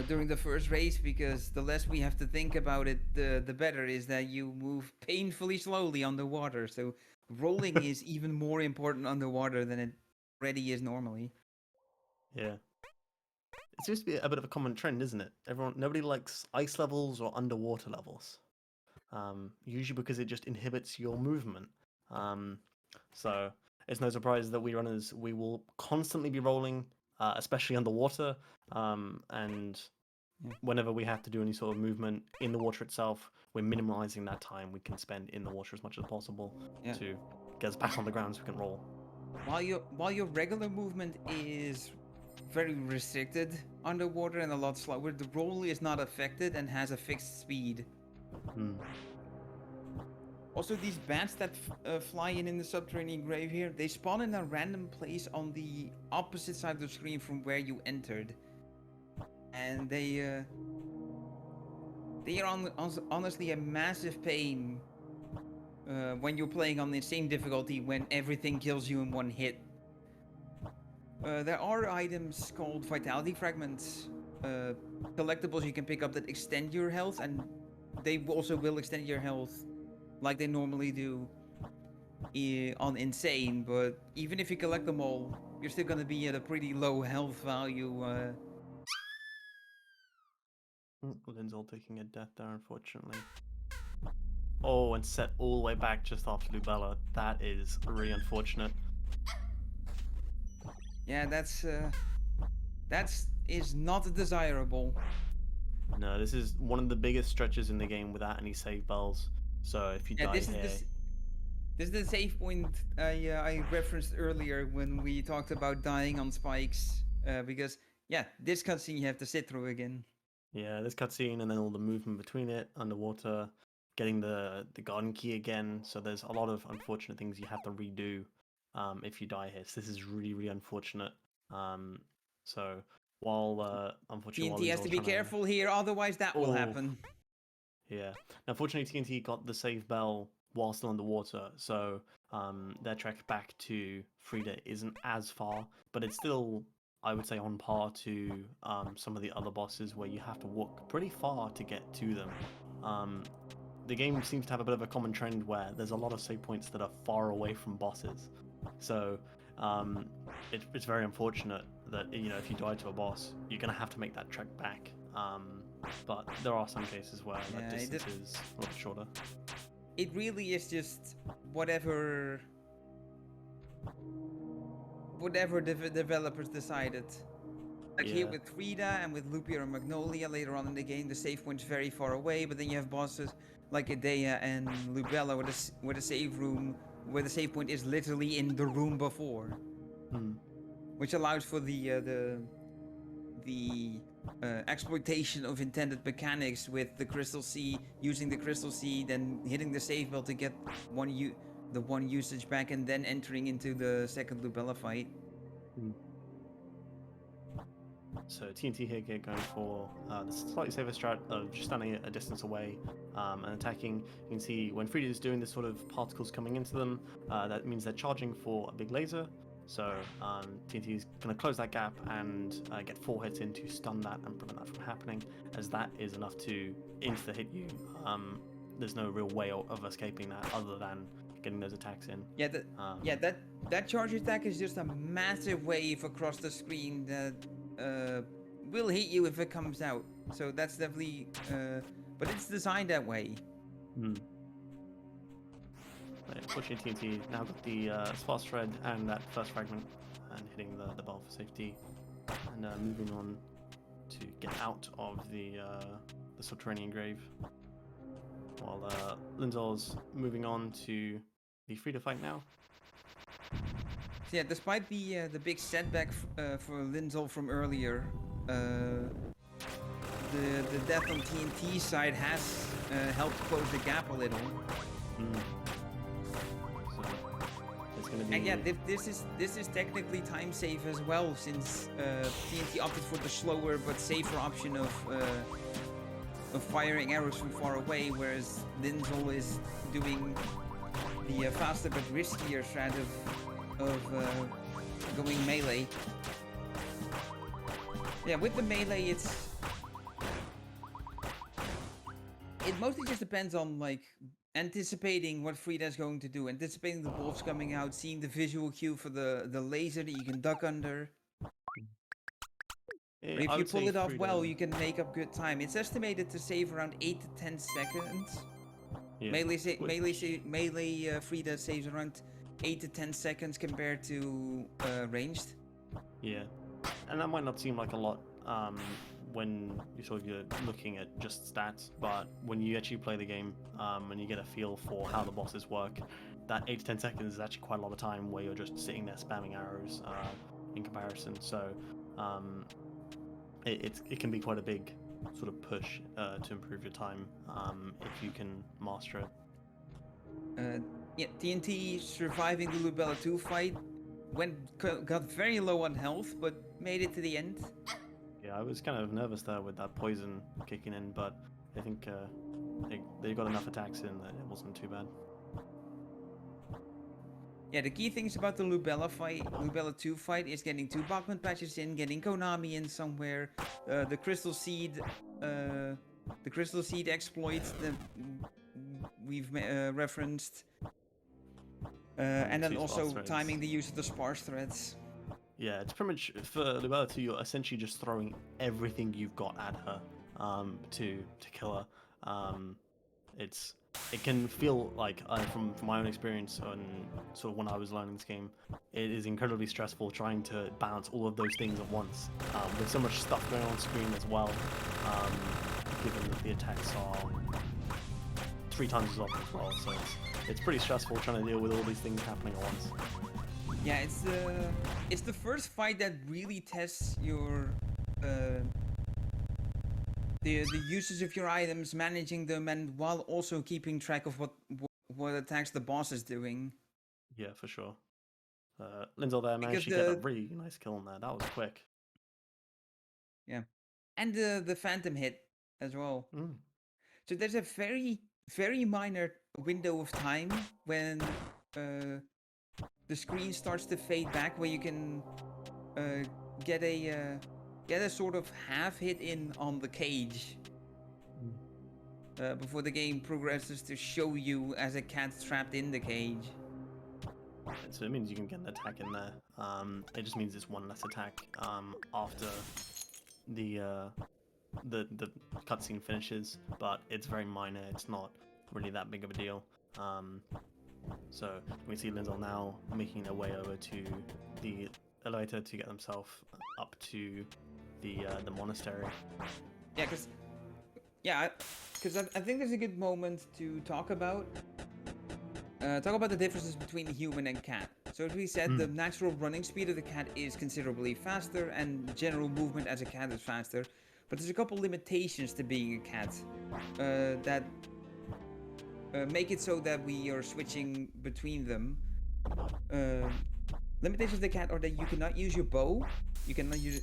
during the first race, because the less we have to think about it, the better, is that you move painfully slowly underwater. So rolling is even more important underwater than it already is normally. Yeah. It seems to be a bit of a common trend, isn't it? Nobody likes ice levels or underwater levels. Usually because it just inhibits your movement. So it's no surprise that we runners, we will constantly be rolling, especially underwater. And whenever we have to do any sort of movement in the water itself, we're minimizing that time we can spend in the water as much as possible to get us back on the ground so we can roll. While your regular movement is very restricted underwater and a lot slower, the roll is not affected and has a fixed speed. Also, these bats that fly in the subterranean grave here, they spawn in a random place on the opposite side of the screen from where you entered. And they are honestly a massive pain when you're playing on the same difficulty, when everything kills you in one hit. There are items called vitality fragments, collectibles you can pick up that extend your health, and they also will extend your health like they normally do on Insane, but even if you collect them all, you're still gonna be at a pretty low health value. Linzolle taking a death there, unfortunately. Oh, and set all the way back just after Lubella. That is really unfortunate. Yeah, that is not desirable. No, this is one of the biggest stretches in the game without any save bells. So if you die here... This is the save point I referenced earlier when we talked about dying on spikes. Because, yeah, this cutscene you have to sit through again. Yeah, this cutscene and then all the movement between it, underwater, getting the garden key again. So there's a lot of unfortunate things you have to redo if you die here. So this is really, really unfortunate. So while unfortunately, TNT has to be careful here, otherwise that will happen. Yeah. Now, fortunately, TNT got the save bell while still underwater, so their trek back to Frida isn't as far, but it's still, I would say, on par to some of the other bosses where you have to walk pretty far to get to them. The game seems to have a bit of a common trend where there's a lot of save points that are far away from bosses, so it's very unfortunate that, you know, if you die to a boss, you're going to have to make that trek back. But there are some cases where that distance is a little shorter. It really is just whatever the developers decided. Like here with Frida and with Lupia and Magnolia later on in the game, the save point's very far away, but then you have bosses like Idea and Lubella where the save point is literally in the room before. Which allows for the exploitation of intended mechanics with the Crystal Sea, using the Crystal Sea, then hitting the save bell to get the one usage back, and then entering into the second Lubella fight. So TNT here going for the slightly safer strat of just standing a distance away and attacking. You can see when Frida is doing this sort of particles coming into them, that means they're charging for a big laser. So TNT is going to close that gap and get 4 hits in to stun that and prevent that from happening, as that is enough to insta-hit you. There's no real way of escaping that other than getting those attacks in. Yeah, that charge attack is just a massive wave across the screen that will hit you if it comes out. So that's definitely, but it's designed that way. Unfortunately, TNT now got the sparse thread and that first fragment and hitting the bell for safety, and moving on to get out of the subterranean grave. while Linzolle's moving on to the Frida fight now. So yeah, despite the big setback for Linzolle from earlier, the death on TNT side has helped close the gap a little. So it's gonna be. And yeah, this is technically time safe as well, since TNT opted for the slower but safer option of firing arrows from far away, whereas Linzolle is doing the faster but riskier strat of going melee. Yeah, with the melee, it mostly just depends on like anticipating what Frida's going to do, anticipating the wolves coming out, seeing the visual cue for the laser that you can duck under. Yeah, But if I you would say pull it off Frida- well, you can make up good time. It's estimated to save around 8 to 10 seconds. Yeah, Melee Frida saves around 8 to 10 seconds compared to ranged. Yeah, and that might not seem like a lot when you're looking at just stats, but when you actually play the game and you get a feel for how the bosses work, that 8 to 10 seconds is actually quite a lot of time where you're just sitting there spamming arrows in comparison. So it can be quite a big sort of push to improve your time if you can master it. Yeah, TNT surviving the Lubella 2 fight got very low on health, but made it to the end. Yeah, I was kind of nervous there with that poison kicking in, but I think they got enough attacks in that it wasn't too bad. Yeah, the key things about the Lubella 2 fight is getting 2 Bachman patches in, getting Konami in somewhere, the Crystal Seed exploits that we've referenced, and then also timing the use of the sparse threads. Yeah, it's pretty much for Lubella 2, you're essentially just throwing everything you've got at her to kill her. It can feel like, from my own experience and sort of when I was learning this game, it is incredibly stressful trying to balance all of those things at once. There's so much stuff going on screen as well, given that the attacks are 3 times as often as well, so it's pretty stressful trying to deal with all these things happening at once. Yeah, it's the first fight that really tests your the usage of your items, managing them, and while also keeping track of what attacks the boss is doing. Yeah, for sure. Linzolle there managed to get a really nice kill on there. That was quick. Yeah, and the phantom hit as well. So there's a very minor window of time when the screen starts to fade back, where you can get a sort of half hit in on the cage before the game progresses to show you as a cat trapped in the cage. So it means you can get an attack in there. It just means it's one less attack after the cutscene finishes, but it's very minor. It's not really that big of a deal. So we see Linzolle now making their way over to the elevator to get themselves up to the monastery. Yeah, because I think there's a good moment to talk about the differences between the human and cat. So as we said, the natural running speed of the cat is considerably faster, and general movement as a cat is faster. But there's a couple limitations to being a cat that make it so that we are switching between them. Limitations of the cat are that you cannot use your bow, you cannot use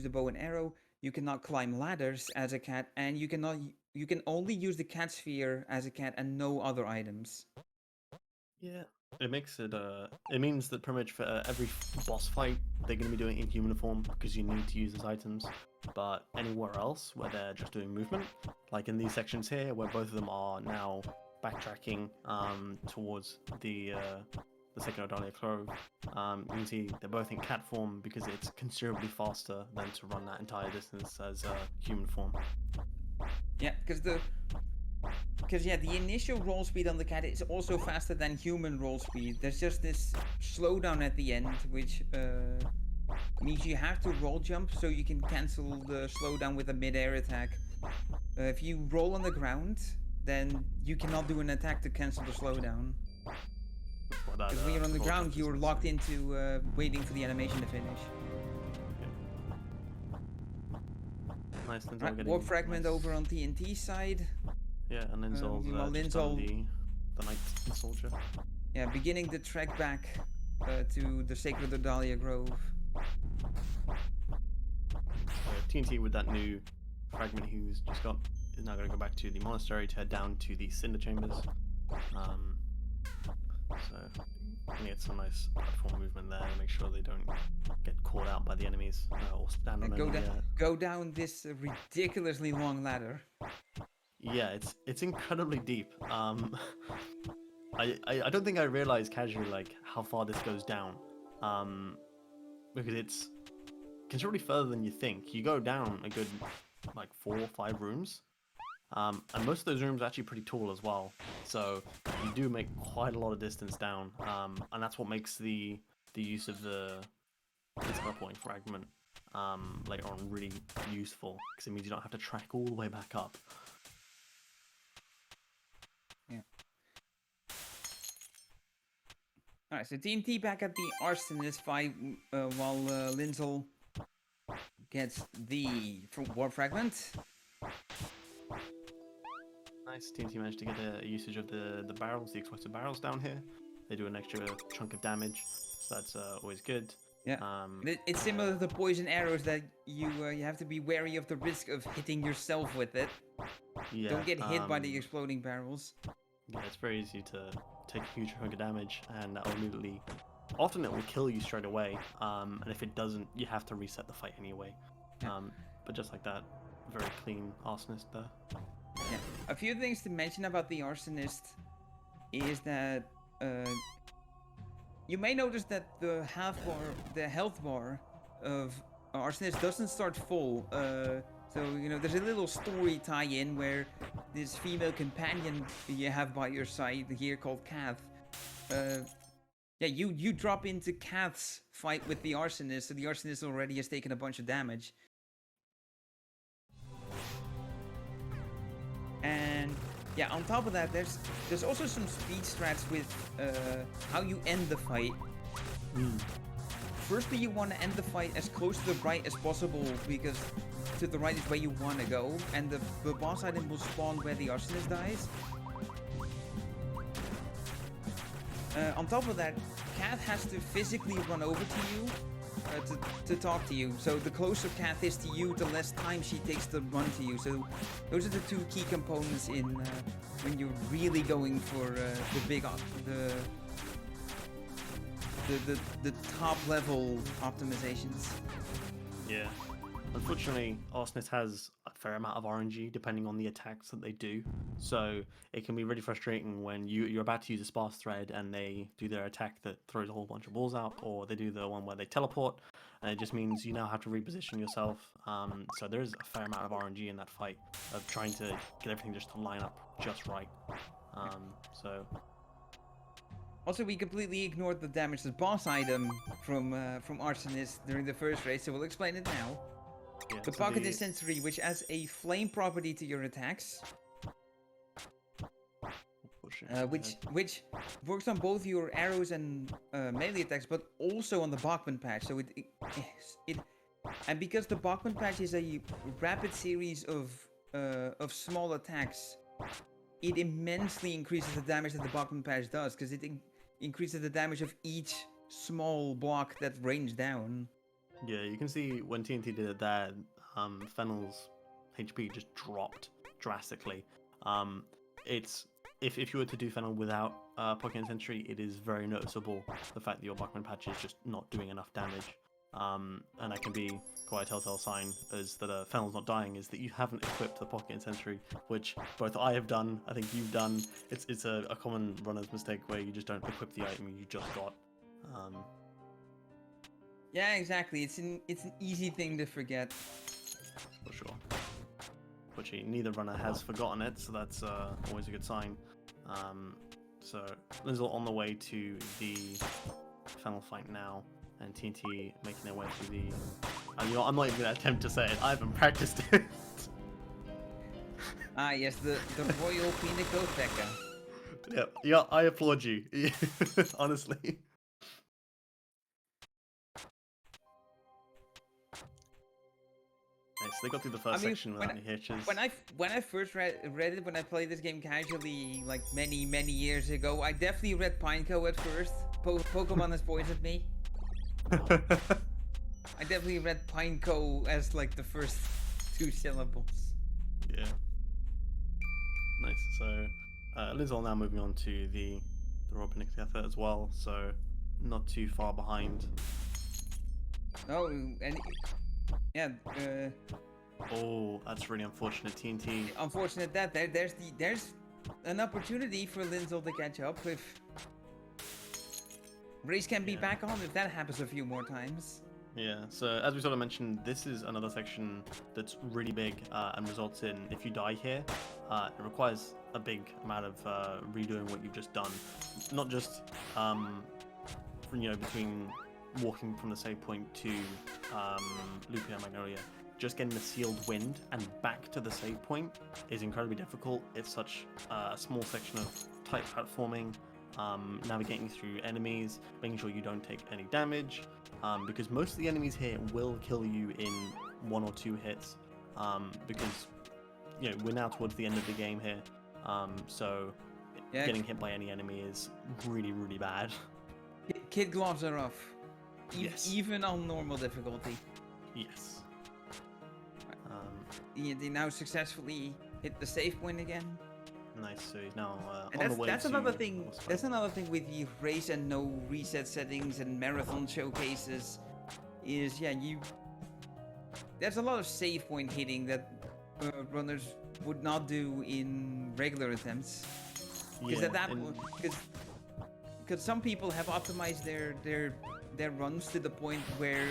the bow and arrow, you cannot climb ladders as a cat, and you can only use the cat sphere as a cat and no other items. Yeah, it makes it it means that pretty much for every boss fight they're going to be doing it in human form because you need to use those items. But anywhere else where they're just doing movement, like in these sections here where both of them are now backtracking towards the second Odalia Clove, you can see they're both in cat form because it's considerably faster than to run that entire distance as human form. Yeah, because the initial roll speed on the cat is also faster than human roll speed. There's just this slowdown at the end, which means you have to roll jump so you can cancel the slowdown with a mid-air attack. If you roll on the ground, then you cannot do an attack to cancel the slowdown. What that, Because when you're on the hold ground, you're consciousness. locked into waiting for the animation to finish. Nice, Linzolle Right, getting warp fragment nice. over on TNT side. Yeah, and Linzolle's Meanwhile, just done Linzolle, the Night Soldier. yeah, beginning the trek back to the Sacred Odalia Grove. TNT with that new fragment he's just got is now going to go back to the monastery to head down to the Cinder Chambers. So gonna get some nice platform movement there to make sure they don't get caught out by the enemies or stand on any. Go down this ridiculously long ladder. Yeah, it's incredibly deep. I don't think I realized casually like how far this goes down, because it's considerably further than you think. You go down a good like 4 or 5 rooms, and most of those rooms are actually pretty tall as well. So you do make quite a lot of distance down, and that's what makes the use of the teleporting fragment later on really useful, because it means you don't have to track all the way back up. Yeah. Alright, so TNT back at the Arsonist fight while Linzolle gets the warp fragment. Nice, TNT managed to get a usage of the barrels, the explosive barrels down here. They do an extra chunk of damage, so that's always good. Yeah, it's similar to the poison arrows that you have to be wary of the risk of hitting yourself with it. Yeah, don't get hit by the exploding barrels. Yeah, it's very easy to take a huge chunk of damage, and that will immediately... Often it will kill you straight away, and if it doesn't, you have to reset the fight anyway. Yeah. But just like that, very clean Arsonist there. Yeah. A few things to mention about the Arsonist is that you may notice that the health bar of Arsonist doesn't start full. So, you know, there's a little story tie-in where this female companion you have by your side here called Kath. Yeah, you drop into Kath's fight with the Arsonist, so the Arsonist already has taken a bunch of damage. And yeah, on top of that, there's also some speed strats with how you end the fight. Firstly, you want to end the fight as close to the right as possible, because to the right is where you want to go, and the boss item will spawn where the Arsonist dies. On top of that, Kath has to physically run over to you to talk to you. So the closer Kath is to you, the less time she takes to run to you. So those are the two key components in when you're really going for the top level optimizations. Yeah. Unfortunately, Arsonist has a fair amount of RNG depending on the attacks that they do. So it can be really frustrating when you're about to use a sparse thread and they do their attack that throws a whole bunch of balls out, or they do the one where they teleport, and it just means you now have to reposition yourself. So there is a fair amount of RNG in that fight of trying to get everything just to line up just right. So also, we completely ignored the damage to the boss item from Arsonist during the first race, so we'll explain it now. yeah, The so Pocket Incendiary, which adds a flame property to your attacks, which works on both your arrows and melee attacks, but also on the Bachman patch. So and because the Bachman patch is a rapid series of small attacks, it immensely increases the damage that the Bachman patch does, because it increases the damage of each small block that rains down. Yeah, you can see when TNT did that, Fennel's HP just dropped drastically. If you were to do Fennel without Pocket Incendiary, it is very noticeable the fact that your Bachman patch is just not doing enough damage. And that can be quite a telltale sign as that Fennel's not dying, is that you haven't equipped the Pocket Incendiary, which both I have done, I think you've done. It's a common runner's mistake where you just don't equip the item you just got. Yeah, exactly. It's an easy thing to forget. For sure. Fortunately, neither runner has forgotten it, so that's always a good sign. So Linzolle on the way to the Fennel fight now, and TNT making their way to the... you know, I'm not even going to attempt to say it. I haven't practiced it. Ah, yes, the Royal Pinacoteca. Yeah, I applaud you. Honestly. Nice, they got through the first section without any hitches. When I first read it, when I played this game casually, like many years ago, I definitely read Pineco at first. Pokemon has poisoned me. I definitely read Pineco as like the first 2 syllables. Yeah. Nice. So, Linzolle now moving on to the Robin effort as well. So, not too far behind. Oh, and yeah. Oh, that's really unfortunate. TNT. Unfortunate that there's an opportunity for Linzolle to catch up if Race can be back on if that happens a few more times. Yeah, so as we sort of mentioned, this is another section that's really big and results in, if you die here, it requires a big amount of redoing what you've just done. Not just, between walking from the save point to Lupia and Magnolia, just getting the sealed wind and back to the save point is incredibly difficult. It's such a small section of tight platforming, navigating through enemies, making sure you don't take any damage, because most of the enemies here will kill you in 1 or 2 hits, because we're now towards the end of the game here, so getting hit by any enemy is really bad. Kid gloves are off. Yes. Even on normal difficulty. Yes. They now successfully hit the save point again. Nice, so he's now and on the way that's to another thing. That's another thing with the race and no reset settings and marathon showcases. Is there's a lot of save point hitting that runners would not do in regular attempts. Because because some people have optimized their runs to the point where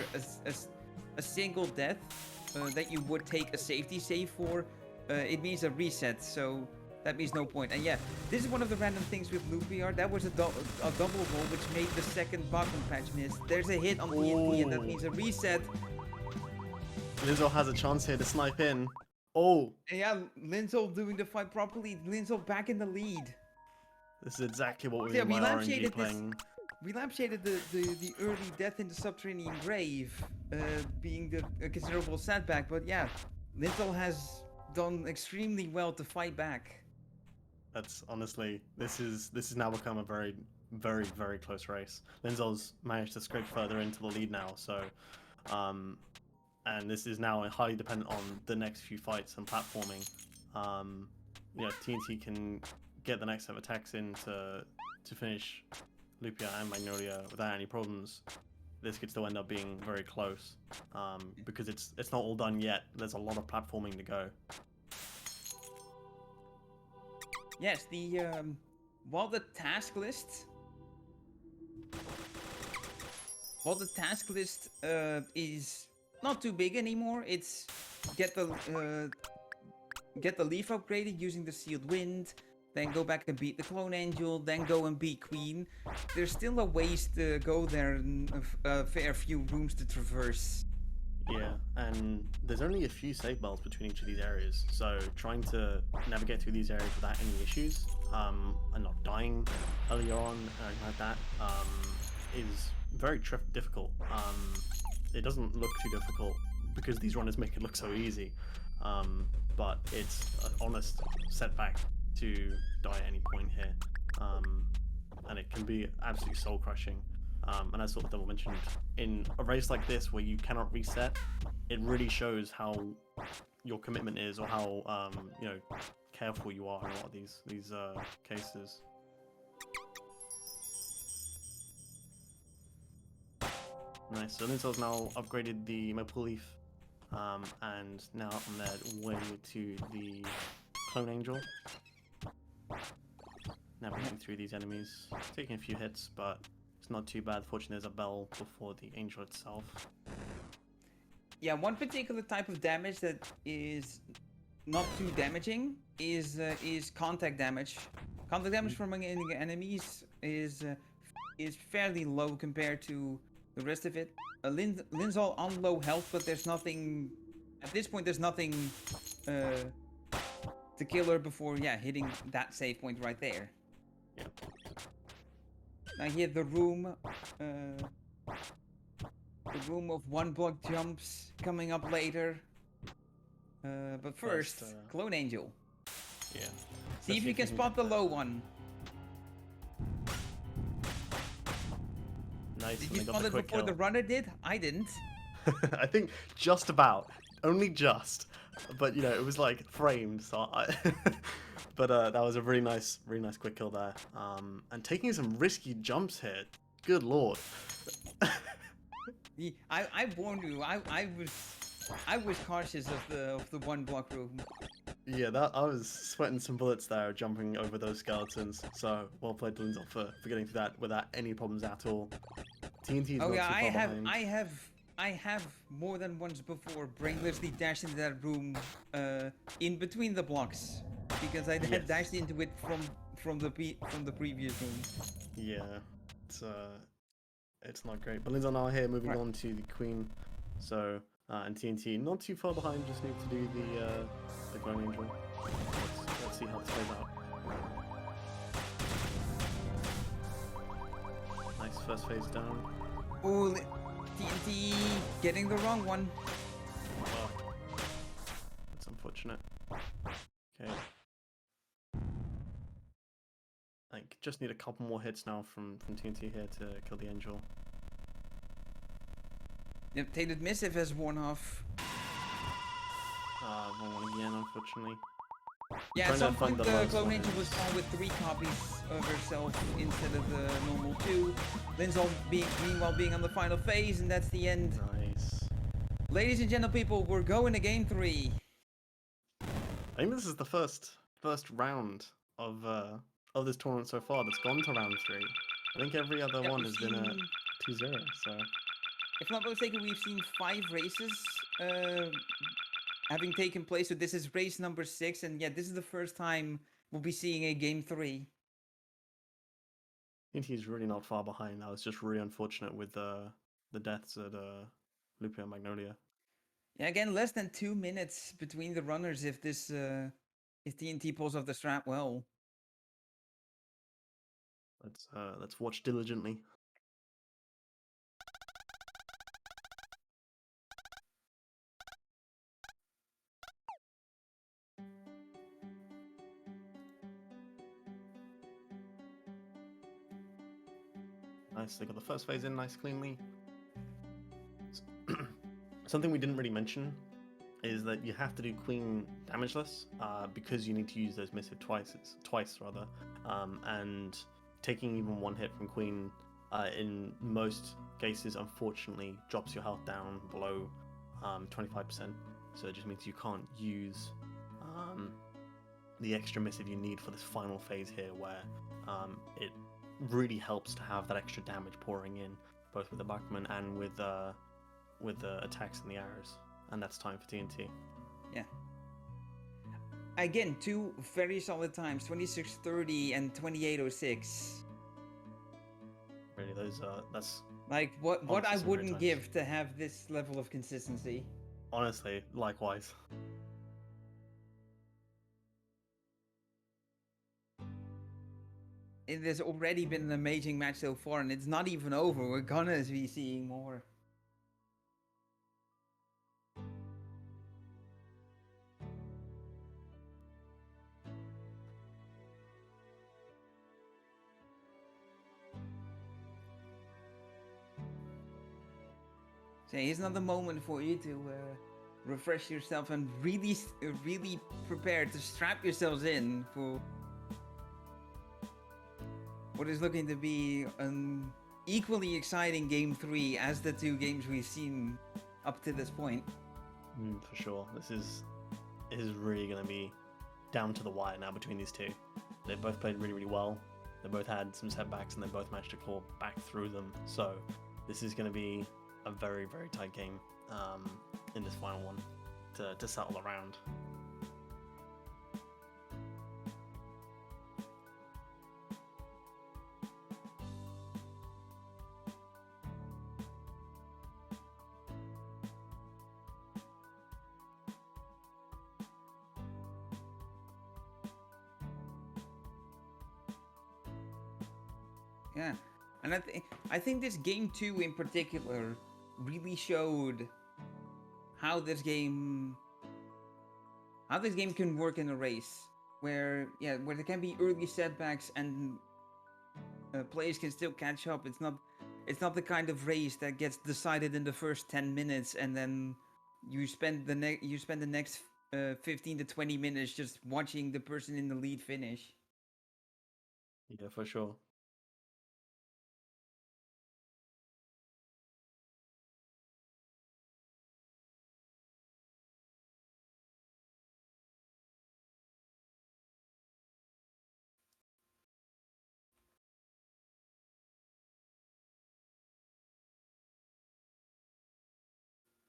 a single death that you would take a safety save for, it means a reset. So that means no point. And yeah, this is one of the random things with Lupia. That was a double roll, which made the second bottom patch miss. There's a hit on TNT, and that means a reset. Linzolle has a chance here to snipe in. Oh! And yeah, Linzolle doing the fight properly. Linzolle back in the lead. This is exactly what we RNG playing. We lampshaded the early death in the subterranean grave, being a considerable setback. But yeah, Linzolle has done extremely well to fight back. That's honestly, this is now become a very close race. Linzolle's managed to scrape further into the lead now, so and this is now highly dependent on the next few fights and platforming. TNT can get the next set of attacks in to finish Lupia and Magnolia without any problems. This could still end up being very close, because it's not all done yet. There's a lot of platforming to go. Yes, while the task list is not too big anymore. It's get the leaf upgraded using the sealed wind, then go back and beat the clone angel, then go and beat Queen. There's still a ways to go there and a fair few rooms to traverse. Yeah, and there's only a few save bells between each of these areas, so trying to navigate through these areas without any issues, and not dying earlier on, or anything like that, is very difficult. It doesn't look too difficult because these runners make it look so easy, but it's an honest setback to die at any point here, and it can be absolutely soul-crushing. And as sort of Double mentioned, in a race like this where you cannot reset, it really shows how your commitment is, or how careful you are in a lot of these cases. Nice. So Linzolle's now upgraded the Maple Leaf, and now on their way to the Clone Angel. Navigating through these enemies, taking a few hits, but it's not too bad. Fortunately, there's a bell before the angel itself. Yeah, one particular type of damage that is not too damaging is contact damage. Contact damage from enemies is fairly low compared to the rest of it. Linzolle on low health, but there's nothing at this point. There's nothing to kill her before, yeah, hitting that save point right there. Yeah. Now here the room of 1-block jumps coming up later. But first, Clone Angel. Yeah. See if you can spot the low one. Nice. Did you spot it before the runner did? I didn't. I think just about. Only just. But, you know, it was like framed, so but that was a really nice quick kill there. And taking some risky jumps here. Good lord. I warned you. I was cautious of the 1-block room. Yeah, I was sweating some bullets there, jumping over those skeletons. So well played, Linzolle, for getting through that without any problems at all. TNT's not too far behind. I have more than once before brainlessly dashed into that room in between the blocks because I had dashed into it from the previous room. Yeah, it's not great. But Linzolle now here, moving on to the Queen. So and TNT not too far behind. Just need to do the Clone Angel. Let's see how this plays out. Nice first phase down. Oh, TNT getting the wrong one. Oh, that's unfortunate. Okay. Like, just need a couple more hits now from TNT here to kill the Angel. Yep, Tainted Missive has worn off. Wrong one again, unfortunately. Yeah, at some point the Clone Angel was found with 3 copies of herself instead of the normal 2. Linzolle meanwhile being on the final phase, and that's the end. Nice. Ladies and gentle people, we're going to game 3. I think this is the first round of this tournament so far that's gone to round 3. I think every other one has been a 2-0. So, if not mistaken, we've seen 5 races having taken place. So this is race number 6, and yeah, this is the first time we'll be seeing a game 3. I think he's really not far behind. That was just really unfortunate with the deaths at Lupia and Magnolia. Yeah, again, less than 2 minutes between the runners if this if TNT pulls off the strap well. Let's watch diligently. Nice, they got the first phase in nice cleanly. Something we didn't really mention is that you have to do Queen damageless because you need to use those missive twice rather, and taking even 1 hit from Queen in most cases unfortunately drops your health down below 25%, so it just means you can't use the extra missive you need for this final phase here, where it really helps to have that extra damage pouring in, both with the Bachman and with the attacks and the arrows. And that's time for TNT. Yeah. Again, 2 very solid times, 26:30 and 28:06. Really, that's like what I wouldn't give to have this level of consistency. Honestly, likewise. It has already been an amazing match so far, and it's not even over. We're gonna be seeing more. So here's another moment for you to refresh yourself and really prepare to strap yourselves in for what is looking to be an equally exciting game 3 as the 2 games we've seen up to this point. For sure, this is really going to be down to the wire now between these 2. They both played really well. They both had some setbacks, and they both managed to claw back through them. So this is going to be a very tight game in this final one to settle around. Yeah, and I think this game 2 in particular really showed how this game can work in a race where there can be early setbacks and players can still catch up. It's not the kind of race that gets decided in the first 10 minutes and then you spend the next 15 to 20 minutes just watching the person in the lead finish. Yeah, for sure.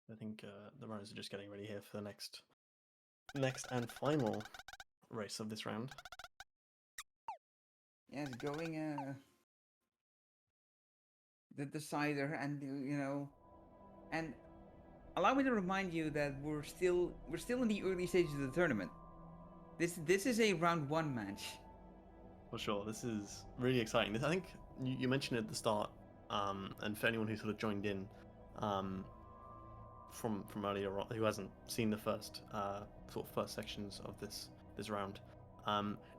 I think the runners are just getting ready here for the next and final race of this round. Yeah, it's going the decider, and and allow me to remind you that we're still in the early stages of the tournament. This is a round 1 match. For sure, this is really exciting. I think you mentioned it at the start, and for anyone who sort of joined in from earlier on, who hasn't seen the first first sections of this round,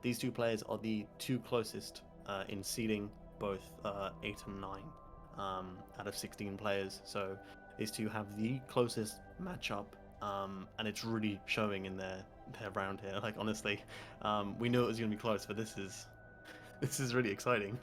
these two players are the two closest in seeding, both 8 and 9 out of 16 players. So these two have the closest matchup, and it's really showing in their round here. Like honestly, we knew it was going to be close, but this is really exciting.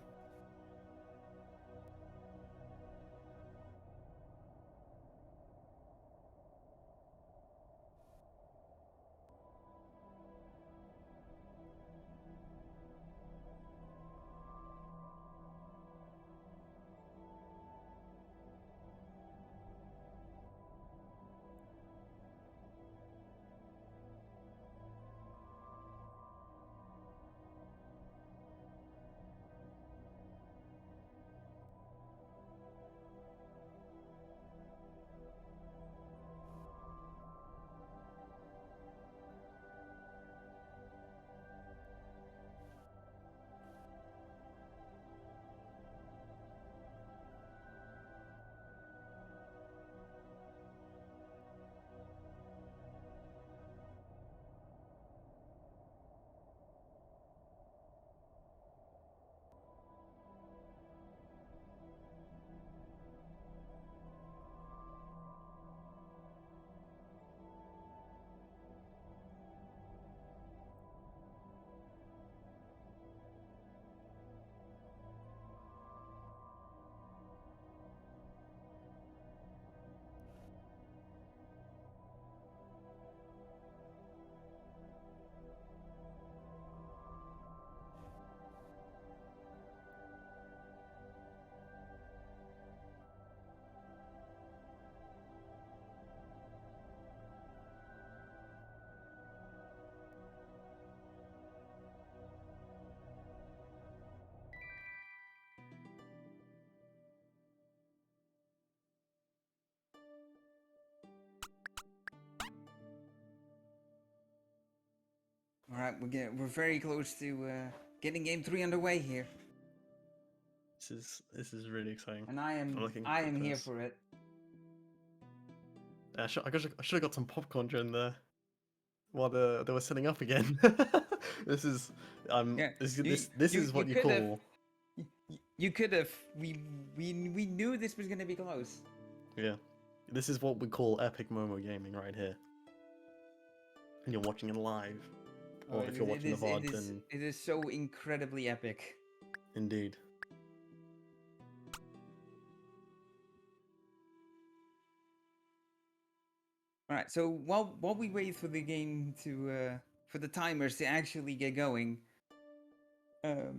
All right, we're very close to getting game 3 underway here, This is really exciting. and I am here for it. I should have got some popcorn during while they were setting up again. This is Yeah, this is what you call. You could have. We knew this was gonna be close. Yeah, this is what we call epic Momo gaming right here. And you're watching it live, or if you're watching the VOD, then it is so incredibly epic. indeed. All right, so while we wait for the game to for the timers to actually get going, I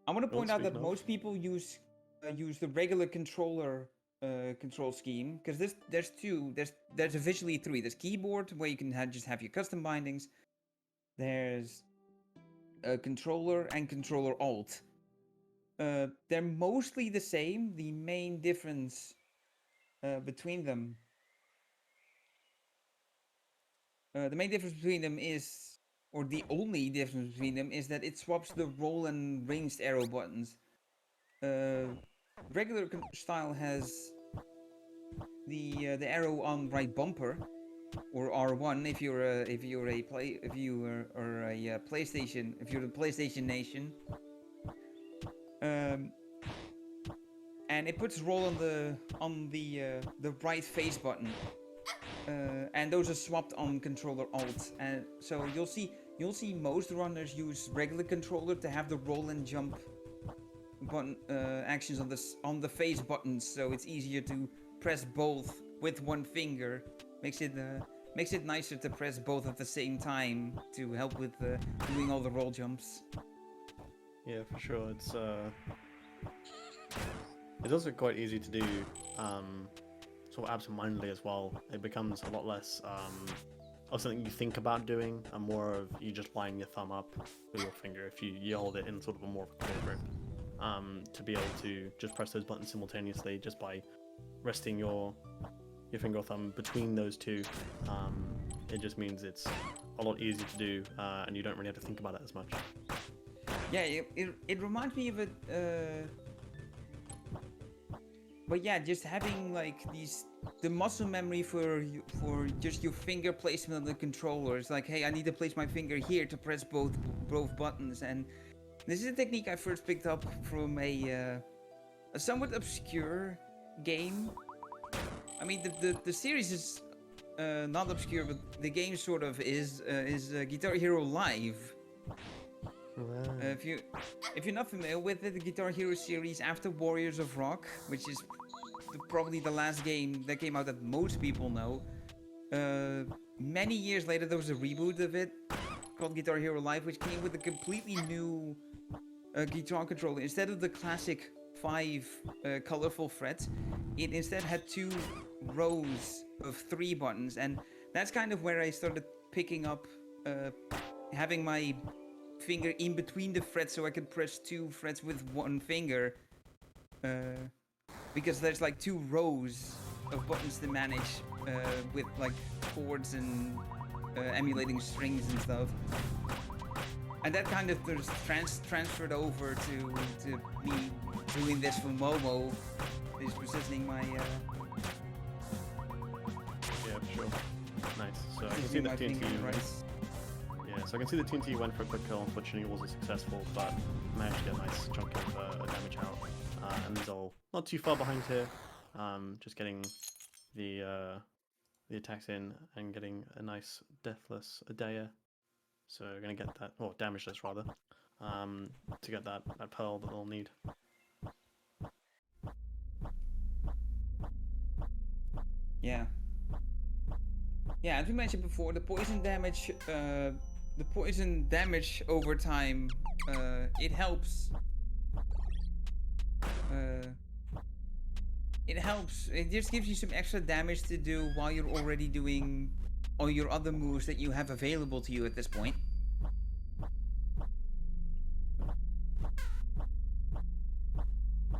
want to point out that most people use the regular controller control scheme, because there's officially 3. There's keyboard, where you can just have your custom bindings. There's a controller and controller alt. They're mostly the same. The main difference between them is, or the only difference between them is that it swaps the roll and ranged arrow buttons. regular style has the arrow on right bumper, or R1 if you're a PlayStation, if you're the PlayStation Nation. And it puts roll on the right face button, and those are swapped on controller Alt. And so you'll see most runners use regular controller to have the roll and jump button actions on the face buttons, so it's easier to press both with one finger. Makes it nicer to press both at the same time to help with doing all the roll jumps. Yeah, for sure. It's also quite easy to do sort of absent-mindedly as well. It becomes a lot less of something you think about doing and more of you just lining your thumb up with your finger if you hold it in sort of a more of a claw grip, to be able to just press those buttons simultaneously just by resting your finger or thumb between those two. It just means it's a lot easier to do, and you don't really have to think about it as much. Yeah, it reminds me of it. But yeah, just having like the muscle memory for just your finger placement on the controller. It's like, hey, I need to place my finger here to press both buttons. And this is a technique I first picked up from a somewhat obscure game. I mean, the series is not obscure, but the game sort of is Guitar Hero Live. Wow. If you're not familiar with it, the Guitar Hero series after Warriors of Rock, which is probably the last game that came out that most people know, many years later there was a reboot of it called Guitar Hero Live, which came with a completely new guitar controller. Instead of the classic 5 colorful frets, it instead had 2 rows of 3 buttons, and that's kind of where I started picking up having my finger in between the frets so I could press 2 frets with one finger, because there's like 2 rows of buttons to manage with like chords and emulating strings and stuff. And that kind of just transferred over to me doing this for Momo, is positioning my Yeah, for sure. Nice. So I can see that TNT. Yeah, so I can see the TNT went for a quick kill. Unfortunately, it wasn't successful, but managed to get a nice chunk of damage out. And Linzolle not too far behind here, just getting the attacks in and getting a nice deathless Adea. So we're gonna get that, or damageless rather, to get that pearl that they'll need. Yeah. Yeah, as we mentioned before, the poison damage over time, it helps. It helps. It just gives you some extra damage to do while you're already doing all your other moves that you have available to you at this point.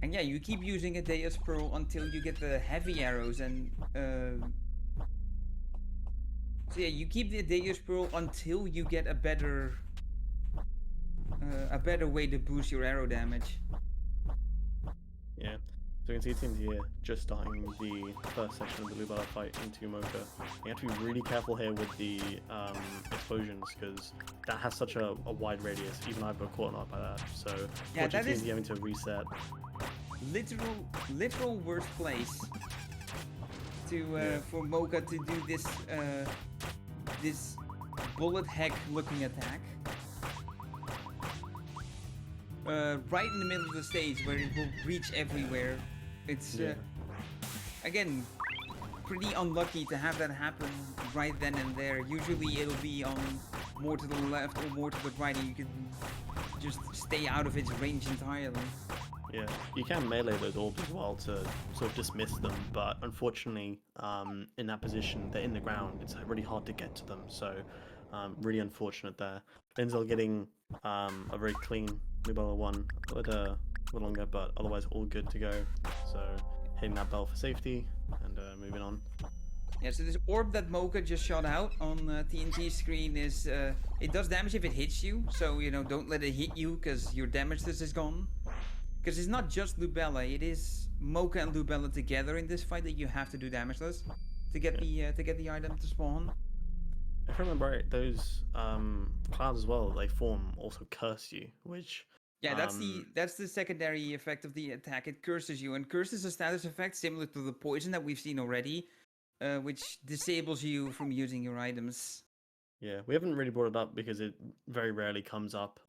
And yeah, you keep using Adea's Pearl until you get the heavy arrows, and so yeah, you keep the Adea's Pearl until you get a better way to boost your arrow damage. Yeah, so you can see TNT here just starting the first section of the Linzolle fight into Mocha. You have to be really careful here with the explosions, because that has such a wide radius. Even I've got caught up by that. So yeah, that is having to reset. Literal worst place to for Mocha to do this this bullet heck looking attack. Right in the middle of the stage where it will reach everywhere. It's again pretty unlucky to have that happen right then and there. Usually it'll be on more to the left or more to the right, and you can just stay out of its range entirely. Yeah, you can melee those orbs as well to sort of dismiss them, but unfortunately, in that position, they're in the ground. It's really hard to get to them, so really unfortunate there. Linzolle getting a very clean Linzolle one, a little longer, but otherwise all good to go. So hitting that bell for safety and moving on. Yeah, so this orb that Mocha just shot out on TNT's screen is it does damage if it hits you, so you know, don't let it hit you because your damage is gone. Because it's not just Lubella, it is Mocha and Lubella together in this fight that you have to do damageless to get the item to spawn. If I remember right, those clouds as well, they form also curse you, which Yeah, that's the secondary effect of the attack. It curses you, and curse is a status effect similar to the poison that we've seen already, which disables you from using your items. yeah, we haven't really brought it up because it very rarely comes up.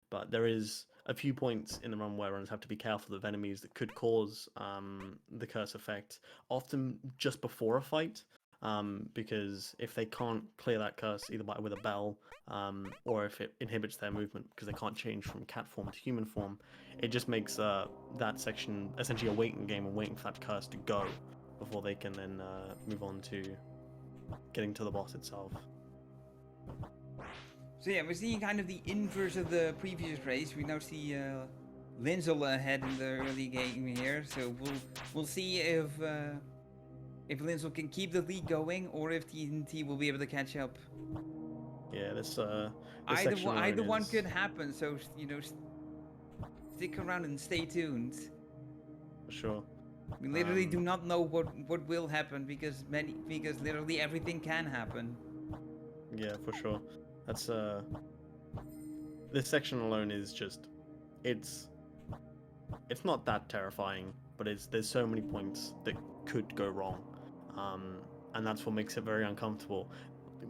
But there is a few points in the run where runners have to be careful of enemies that could cause the curse effect, often just before a fight. Because if they can't clear that curse either with a bell, or if it inhibits their movement because they can't change from cat form to human form, it just makes that section essentially a waiting game and waiting for that curse to go before they can then move on to getting to the boss itself. So yeah, we're seeing kind of the inverse of the previous race. We now see Linzolle ahead in the early game here, so we'll see if Linzolle can keep the lead going or if TNT will be able to catch up. Yeah, this either one could happen. So stick around and stay tuned. For sure. We literally do not know what will happen because literally everything can happen. Yeah, for sure. That's this section alone is just it's not that terrifying, but there's so many points that could go wrong, and that's what makes it very uncomfortable.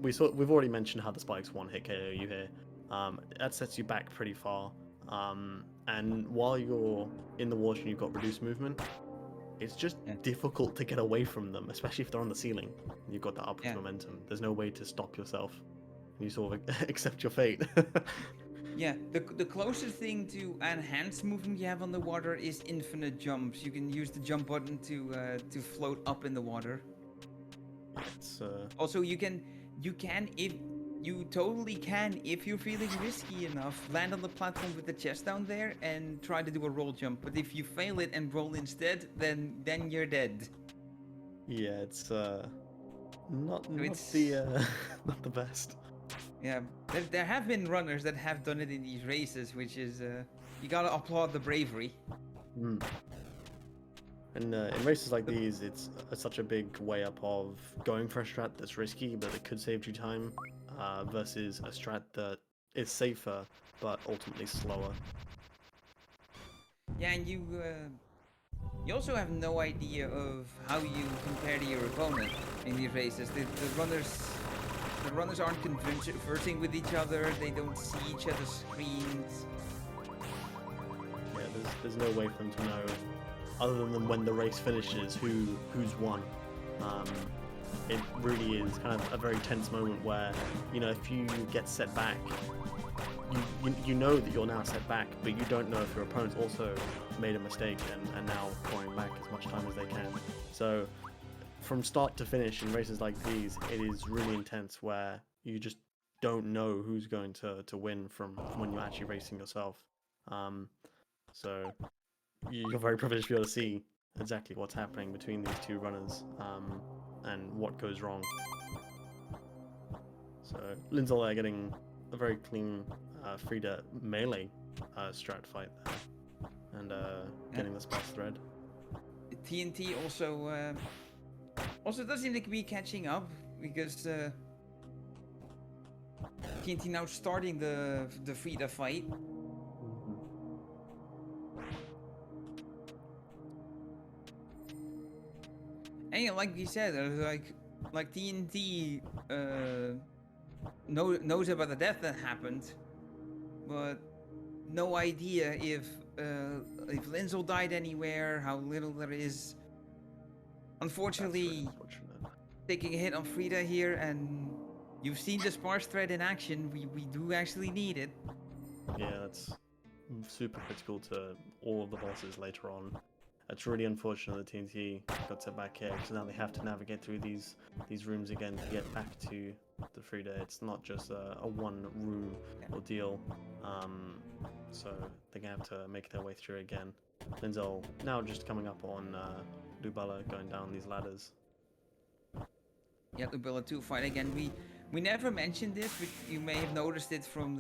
We've already mentioned how the spikes one hit KO you here. That sets you back pretty far, and while you're in the water and you've got reduced movement, it's just difficult to get away from them, especially if they're on the ceiling. You've got that upwards momentum. There's no way to stop yourself. You sort of accept your fate. Yeah, the closest thing to enhanced movement you have on the water is infinite jumps. You can use the jump button to float up in the water. It's, Also, you totally can if you're feeling risky enough, land on the platform with the chest down there and try to do a roll jump. But if you fail it and roll instead, then you're dead. Yeah, it's not the not the best. Yeah, there have been runners that have done it in these races, which is you gotta applaud the bravery. And in races like these, it's such a big way up of going for a strat that's risky but it could save you time, versus a strat that is safer but ultimately slower. Yeah, and you also have no idea of how you compare to your opponent in these races. The runners aren't conversing with each other. They don't see each other's screens. Yeah, there's no way for them to know, other than when the race finishes, who's won. It really is kind of a very tense moment where, if you get set back, you know that you're now set back, but you don't know if your opponent's also made a mistake and now pouring back as much time as they can. So from start to finish in races like these, it is really intense where you just don't know who's going to win from when you're actually racing yourself. So you're very privileged to be able to see exactly what's happening between these two runners, and what goes wrong. So Linzolle getting a very clean Frida melee strat fight there, and getting the sparse thread. TNT also does seem to be catching up because TNT now starting the Frida fight. And like you said, like TNT knows about the death that happened, but no idea if Linzolle died anywhere, how little there is. Unfortunately, taking a hit on Frida here, and you've seen the sparse thread in action. We do actually need it. Yeah, that's super critical to all of the bosses later on. It's really unfortunate that TNT got set back here, because now they have to navigate through these rooms again to get back to the Frida. It's not just a one room ordeal, so they're gonna have to make their way through again. Linzolle now just coming up on Lubella, going down these ladders. Yeah, Lubella 2 fight again. We never mentioned this, but you may have noticed it from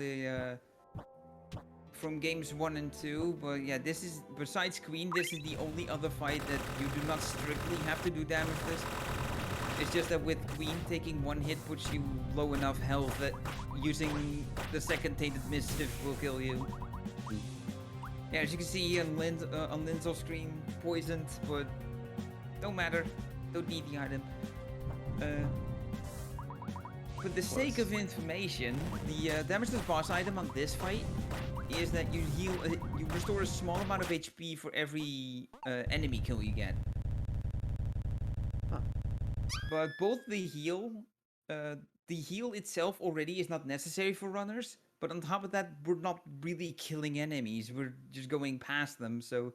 from games 1 and 2, but yeah, this is, besides Queen, this is the only other fight that you do not strictly have to do damage this. It's just that with Queen, taking one hit puts you low enough health that using the second Tainted Mischief will kill you. Yeah, as you can see on Linzolle's screen, poisoned, but don't matter. Don't need the item. For the sake of information, the damageless boss item on this fight is that you you restore a small amount of HP for every enemy kill you get. Huh. But both the heal itself already is not necessary for runners. But on top of that, we're not really killing enemies. We're just going past them. So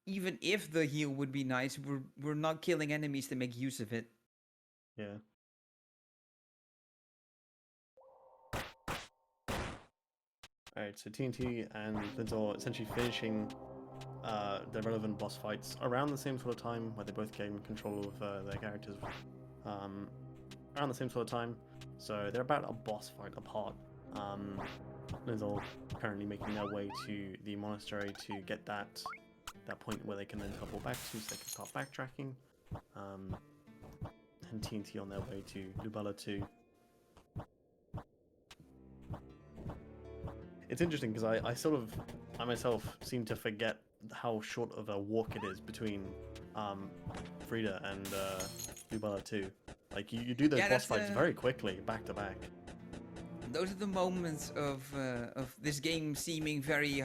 even if the heal would be nice, we're not killing enemies to make use of it. Yeah. Alright, so TNT and Linzolle essentially finishing the relevant boss fights around the same sort of time, where they both gain control of their characters around the same sort of time. So they're about a boss fight apart. Linzolle currently making their way to the monastery to get that point where they can then teleport back to, so they can start backtracking. And TNT on their way to Lubella 2. It's interesting because I myself seem to forget how short of a walk it is between Frida and Lubella 2. Like you do those boss fights very quickly, back to back. Those are the moments of this game seeming very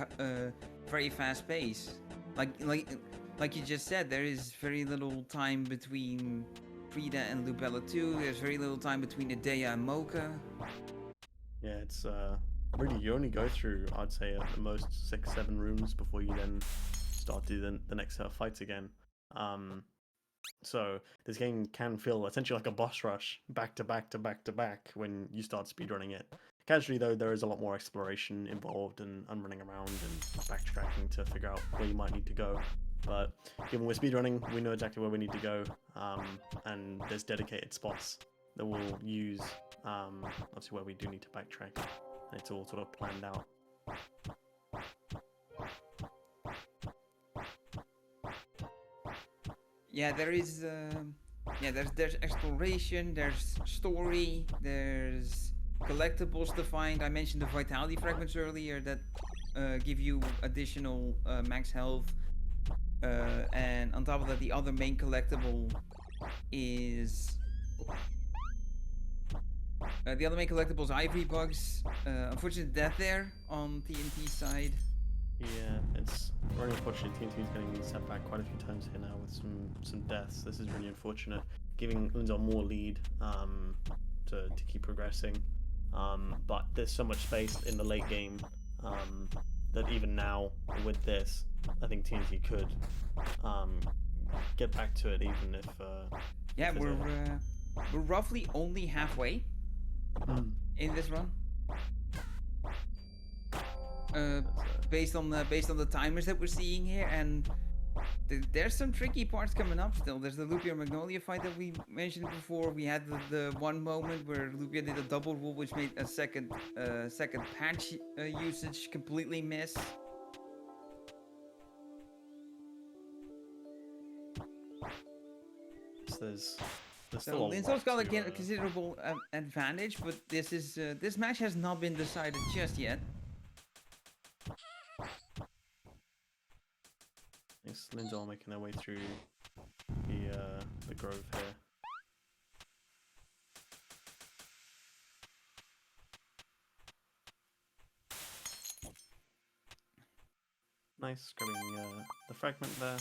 fast paced. Like you just said, there is very little time between Frida and Lubella 2. There's very little time between Idea and Mocha. Yeah, it's really, you only go through, I'd say, at the most 6-7 rooms before you then start to do the next set of fights again. So this game can feel essentially like a boss rush, back to back to back to back, when you start speedrunning it. Casually though, there is a lot more exploration involved and running around and backtracking to figure out where you might need to go. But given we're speedrunning, we know exactly where we need to go, and there's dedicated spots that we'll use, obviously where we do need to backtrack, and it's all sort of planned out. Yeah, there is. There's exploration. There's story. There's collectibles to find. I mentioned the vitality fragments earlier that give you additional max health. And on top of that, the other main collectible is ivory bugs. Unfortunate death there on TNT's side. Yeah, it's very unfortunate. TNT is getting set back quite a few times here now with some deaths. This is really unfortunate, giving Linzolle more lead to keep progressing. But there's so much space in the late game that even now with this, I think TNT could get back to it, even if. Yeah, we're roughly only halfway in this run. Based on the timers that we're seeing here, and there's some tricky parts coming up still. There's the Lupia Magnolia fight that we mentioned before. We had the one moment where Lupia did a double roll, which made a second patch usage completely miss. So Linzolle's got a considerable advantage, but this match has not been decided just yet. It's Linzolle making their way through the grove here. Nice, grabbing the fragment there.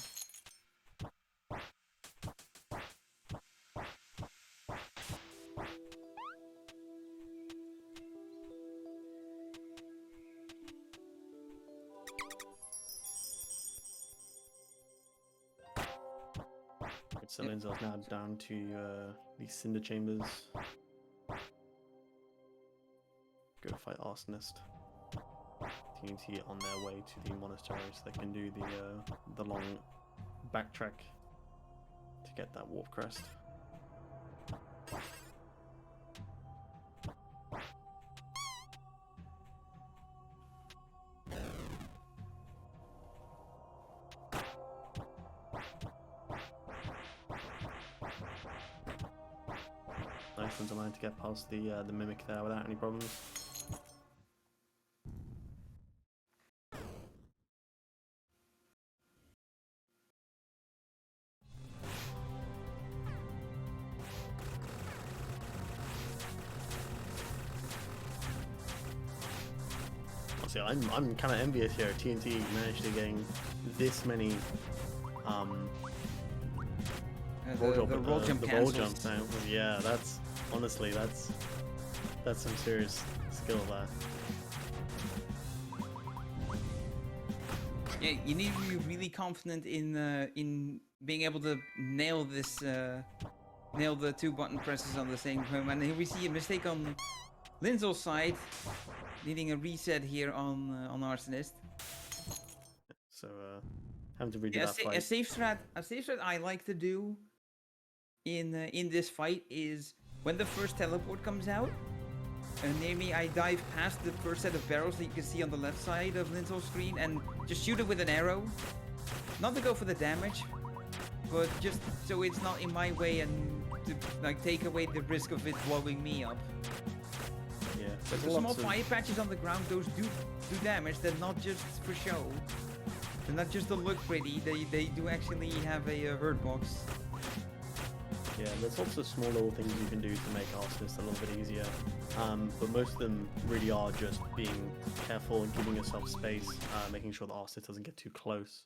So Linzolle's now down to these cinder chambers. Go fight Arsonist. TNT on their way to the monastery so they can do the long backtrack to get that warp crest. seconds of mine to get past the mimic there without any problems. Honestly, I'm kind of envious here. TNT managed to gain this many the roll jump cancels. jumps now. Yeah, that's honestly that's some serious skill there. Yeah, you need to be really confident in being able to nail this nail the 2 button presses on the same time. And here we see a mistake on Linzolle's side, needing a reset here on Arsonist. So having to redo that fight. A safe strat I like to do in this fight is when the first teleport comes out, near me, I dive past the first set of barrels that you can see on the left side of Linzolle's screen and just shoot it with an arrow. Not to go for the damage, but just so it's not in my way and to like take away the risk of it blowing me up. Yeah, the small fire patches on the ground, those do damage. They're not just for show. They're not just to look pretty. They do actually have a hurt box. Yeah, there's lots of small little things you can do to make Arsonist a little bit easier, but most of them really are just being careful and giving yourself space, making sure the Arsonist doesn't get too close,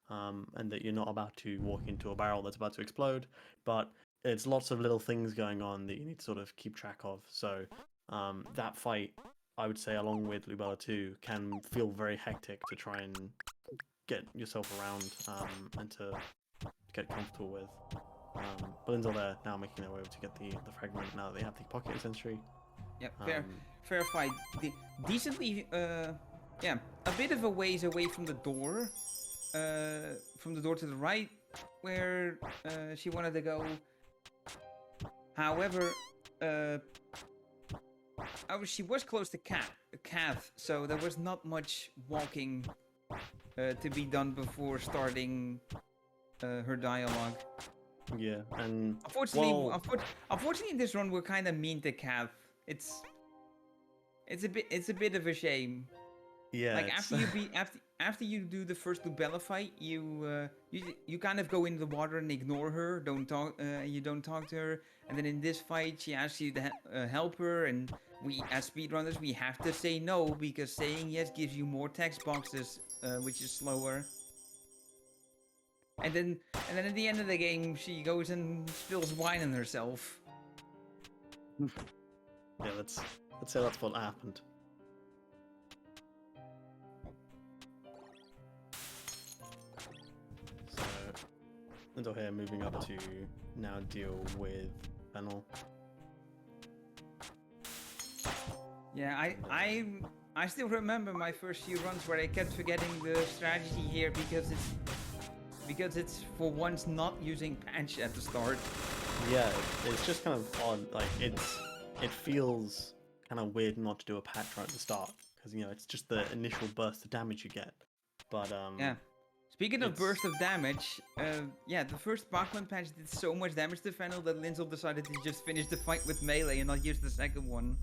and that you're not about to walk into a barrel that's about to explode, but it's lots of little things going on that you need to sort of keep track of. So that fight, I would say, along with Lubella 2, can feel very hectic to try and get yourself around and to get comfortable with. But Linzolle there now making their way over to get the fragment now that they have the pocket incendiary. Yeah, fair fight. Decently, yeah, a bit of a ways away from the door to the right, where she wanted to go. However, she was close to Cath, so there was not much walking to be done before starting her dialogue. Yeah, and unfortunately, in this run we're kind of mean to Cath. It's a bit of a shame. Yeah. Like after you do the first Lubella fight, you kind of go in the water and ignore her. You don't talk to her. And then in this fight, she asks you to help her, and we as speedrunners we have to say no because saying yes gives you more text boxes, which is slower. And then at the end of the game, she goes and spills wine on herself. Yeah, let's say that's what happened. So, Linzolle here moving up to now deal with Fennel. Yeah, I still remember my first few runs where I kept forgetting the strategy here because it's for once not using patch at the start. Yeah, it's just kind of odd. Like it feels kind of weird not to do a patch right at the start because it's just the initial burst of damage you get. But yeah. Speaking of burst of damage, yeah, the first Bachman patch did so much damage to Fennel that Linzolle decided to just finish the fight with melee and not use the second one.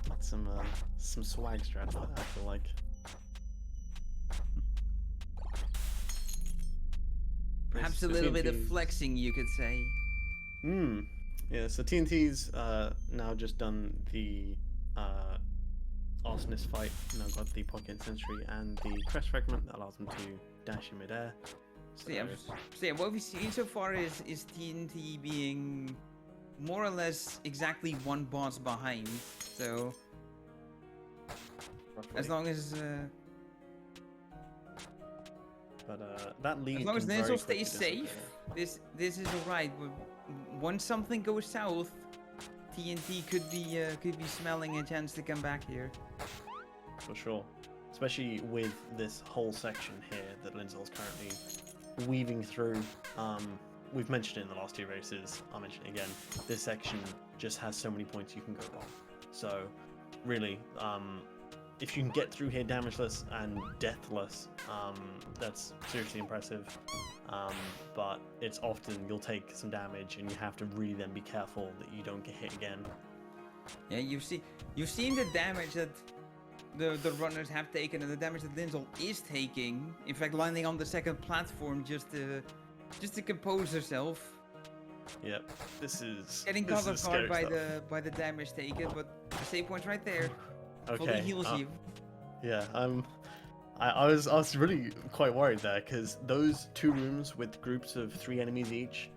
That's some swag strat, I feel like. Perhaps a little bit of flexing, you could say. Yeah, so TNT's now just done the Arsonist fight. Now got the pocket incendiary and the crest fragment that allows them to dash in midair. So yeah, what we've seen so far is TNT being more or less exactly one boss behind. So roughly. As long as that lead. As long as Linzolle stays safe, this is alright. Once something goes south, TNT could be smelling a chance to come back here. For sure, especially with this whole section here that Linzolle's currently weaving through. We've mentioned it in the last 2 races. I'll mention it again. This section just has so many points you can go wrong. So, really, if you can get through here damageless and deathless, that's seriously impressive. But it's often you'll take some damage and you have to really then be careful that you don't get hit again. Yeah, you've seen the damage that the runners have taken and the damage that Linzolle is taking. In fact, landing on the second platform just to compose herself. Yep, this is Getting this caught is off guard scary by the damage taken, but the save point's right there. Fully Okay. heals you. Yeah, I was really quite worried there because those 2 rooms with groups of 3 enemies each,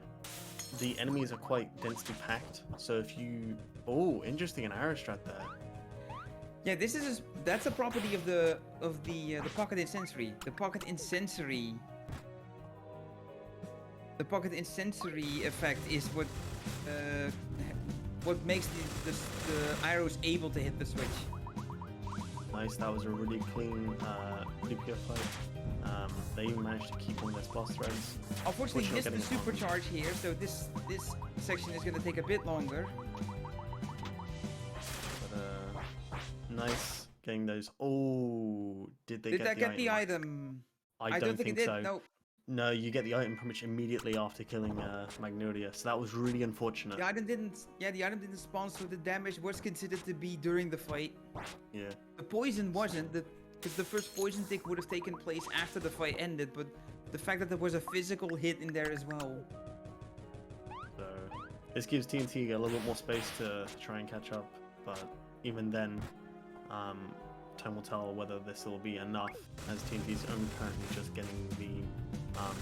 the enemies are quite densely packed. So if you, oh, interesting, an arrow strat there. Yeah, that's a property of the pocket incensory. The pocket incensory effect is what makes the arrows able to hit the switch. Nice, that was a really clean nuclear fight. They even managed to keep on their boss threads. Unfortunately, missed the supercharge here, so this section is going to take a bit longer. But, nice getting those. Oh, did they get the item? I don't think it did. so. No. No, you get the item pretty much immediately after killing Magnolia, so that was really unfortunate. The item didn't. Yeah, the item didn't spawn, so the damage was considered to be during the fight. Yeah. The poison wasn't. Because the first poison tick would have taken place after the fight ended, but the fact that there was a physical hit in there as well. So this gives TNT a little bit more space to try and catch up, but even then, time will tell whether this will be enough, as TNT's only currently just getting the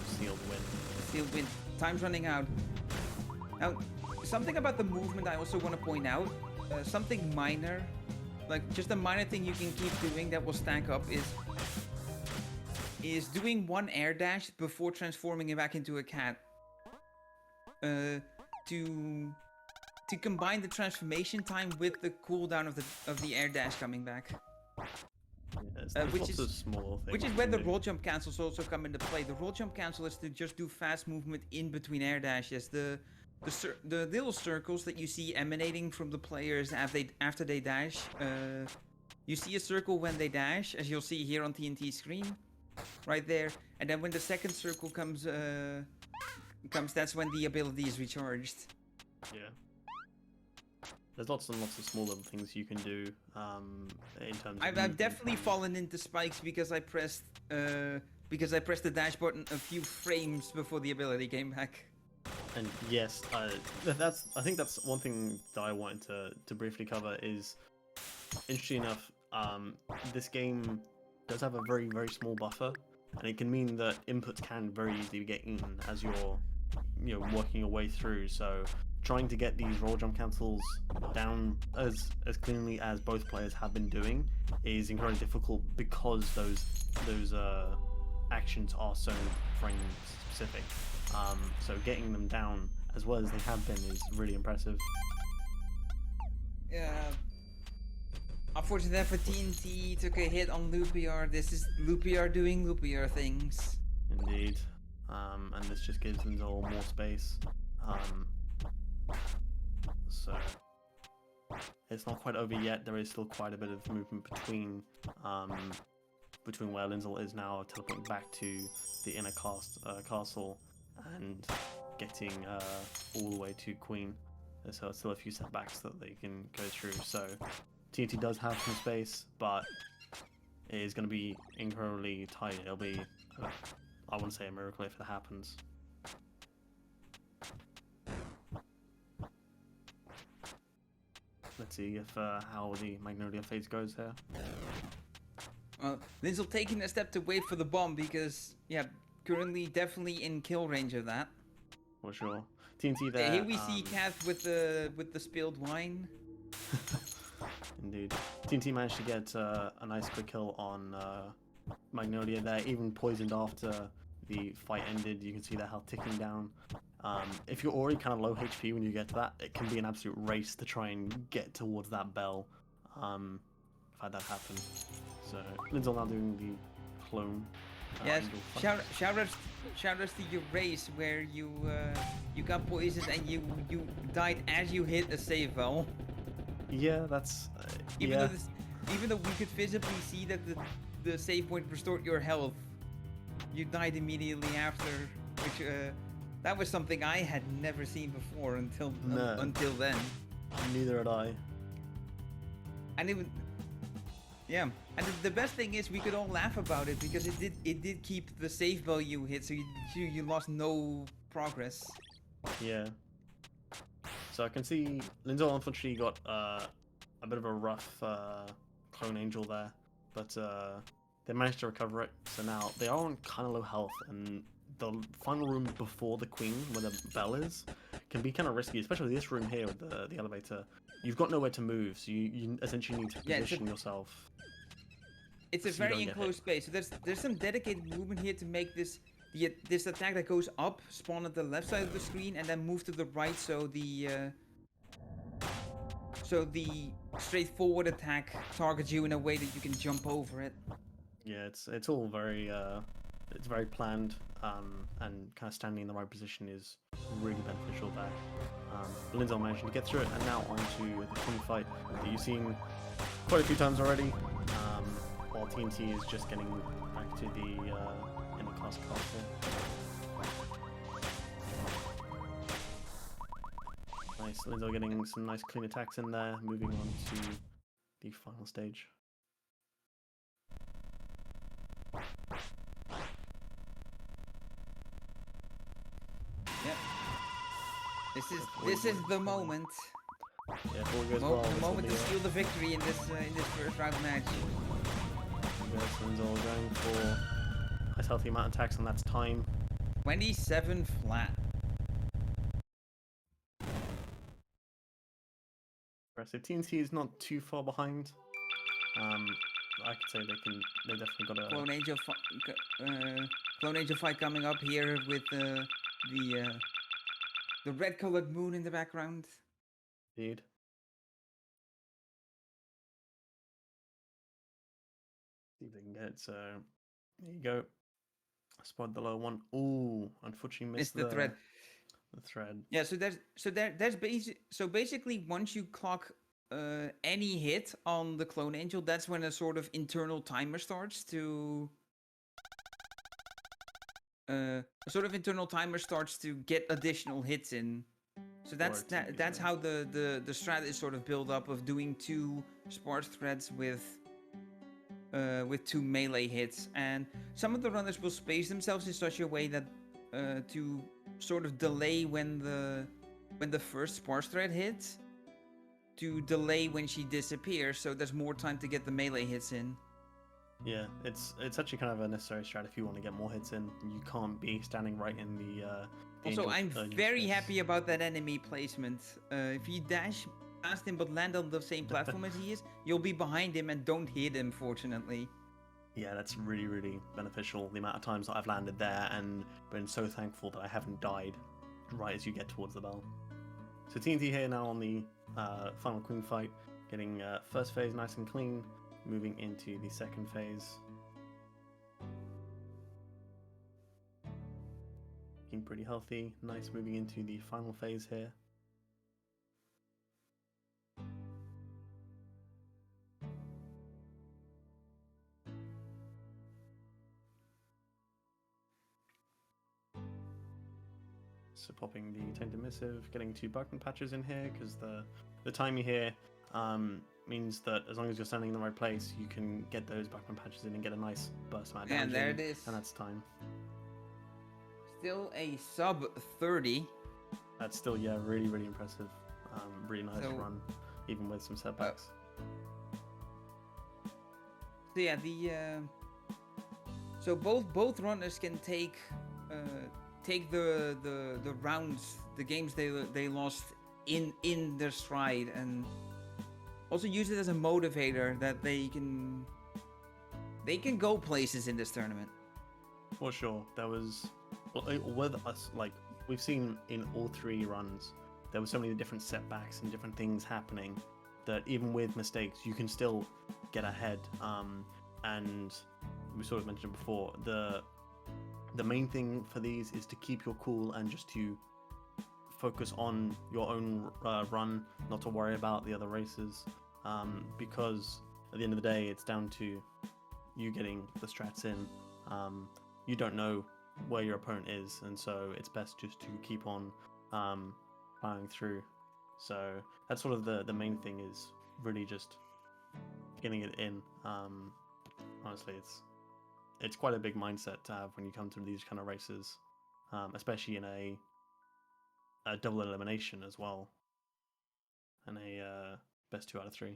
sealed win. Sealed win. Time's running out. Now, something about the movement I also want to point out. Something minor, like just a minor thing you can keep doing that will stack up is doing 1 air dash before transforming it back into a cat. To combine the transformation time with the cooldown of the air dash coming back. Yeah, which is small things which is where the roll jump cancels also come into play. The roll jump cancel is to just do fast movement in between air dashes. The little circles that you see emanating from the players after they dash. You see a circle when they dash, as you'll see here on TNT's screen, right there. And then when the second circle comes, that's when the ability is recharged. Yeah. There's lots and lots of small little things you can do in terms of... I've definitely fallen into spikes because I pressed the dash button a few frames before the ability came back. And yes, I think that's one thing that I wanted to briefly cover is, interesting enough, this game does have a very, very small buffer, and it can mean that inputs can very easily get eaten as you're working your way through. So trying to get these roll jump cancels down as cleanly as both players have been doing is incredibly difficult because those actions are so frame specific. So getting them down as well as they have been is really impressive. Yeah. Unfortunately for TNT, took a hit on Lupiar. This is Lupiar doing Lupiar things. Indeed. And this just gives Linzolle more space. So it's not quite over yet. There is still quite a bit of movement between where Linzolle is now, teleporting back to the inner castle and getting all the way to Queen. So it's still a few setbacks that they can go through. So TNT does have some space, but it is going to be incredibly tight. It'll be, I want to say, a miracle if it happens. Let's see if how the Magnolia phase goes here. Linzolle taking a step to wait for the bomb because, yeah, currently definitely in kill range of that. For sure. TNT there. Here we see Kath with the spilled wine. Indeed. TNT managed to get a nice quick kill on Magnolia there, even poisoned after the fight ended. You can see their health ticking down. If you're already kind of low HP when you get to that, it can be an absolute race to try and get towards that bell. I've had that happen. So Linzolle now doing the clone. Yes, shout outs to your race where you got poisoned and you died as you hit a save well. Yeah, that's Even yeah. though even though we could visibly see that the save point restored your health, you died immediately after, which that was something I had never seen before until then. Neither had I. And yeah. And the best thing is we could all laugh about it because it did keep the save value hit, so you lost no progress. Yeah. So I can see Linzolle unfortunately got a bit of a rough clone angel there, but they managed to recover it. So now they are on kind of low health, and the final room before the queen, where the bell is, can be kind of risky, especially this room here with the elevator. You've got nowhere to move, so you essentially need to position yourself. It's a very enclosed space, so there's some dedicated movement here to make this attack that goes up spawn at the left side of the screen and then move to the right, so the straightforward attack targets you in a way that you can jump over it. Yeah, it's all very it's very planned, and kind of standing in the right position is really beneficial there. Linzolle managed to get through it, and now onto the twin fight that you've seen quite a few times already. While TNT is just getting back to the inner class castle. Nice, Linzolle getting some nice clean attacks in there, moving on to the final stage. Yep. This is the moment. Yeah, if all goes well, the moment to steal the victory in this first round match. Linzolle going for a nice healthy amount of attacks, and that's time. 27 flat. Impressive. TNT is not too far behind. I could say they definitely got a Clone Angel fight coming up here with the red colored moon in the background. Indeed. See if they can get it. So there you go. Spot the low one. Ooh, unfortunately missed the thread. The thread. Yeah, so basically once you clock any hit on the Clone Angel, that's when a sort of internal timer starts to get additional hits in. So that's how the strat is sort of built up, of doing 2 sparse threads with 2 melee hits, and some of the runners will space themselves in such a way that to sort of delay when the first sparse thread hits, to delay when she disappears, so there's more time to get the melee hits in. Yeah, it's actually kind of a necessary strat if you want to get more hits in. You can't be standing right in the also, I'm very happy about that enemy placement. If you dash past him but land on the same platform as he is, you'll be behind him and don't hit him, fortunately. Yeah, that's really, really beneficial. The amount of times that I've landed there and been so thankful that I haven't died right as you get towards the bell. So TNT here now on the final queen fight, getting first phase nice and clean, moving into the second phase. Looking pretty healthy, nice, moving into the final phase here. So popping the tainted missive, getting 2 button patches in here, because the timer here means that as long as you're standing in the right place, you can get those button patches in and get a nice burst amount of damage. And there it is. And that's time. Still a sub 30. That's still, yeah, really, really impressive. Really nice run, even with some setbacks. So yeah, so both runners can take the rounds, the games they lost in their stride, and also use it as a motivator that they can go places in this tournament. For sure. There was, with us, like we've seen in all 3 runs, there were so many different setbacks and different things happening that even with mistakes you can still get ahead. And we sort of mentioned before, the main thing for these is to keep your cool and just to focus on your own run, not to worry about the other races, because at the end of the day, it's down to you getting the strats in. You don't know where your opponent is, and so it's best just to keep on plowing through. So that's sort of the main thing, is really just getting it in. Honestly, it's quite a big mindset to have when you come to these kind of races, especially in a double elimination as well, and a best 2 out of 3.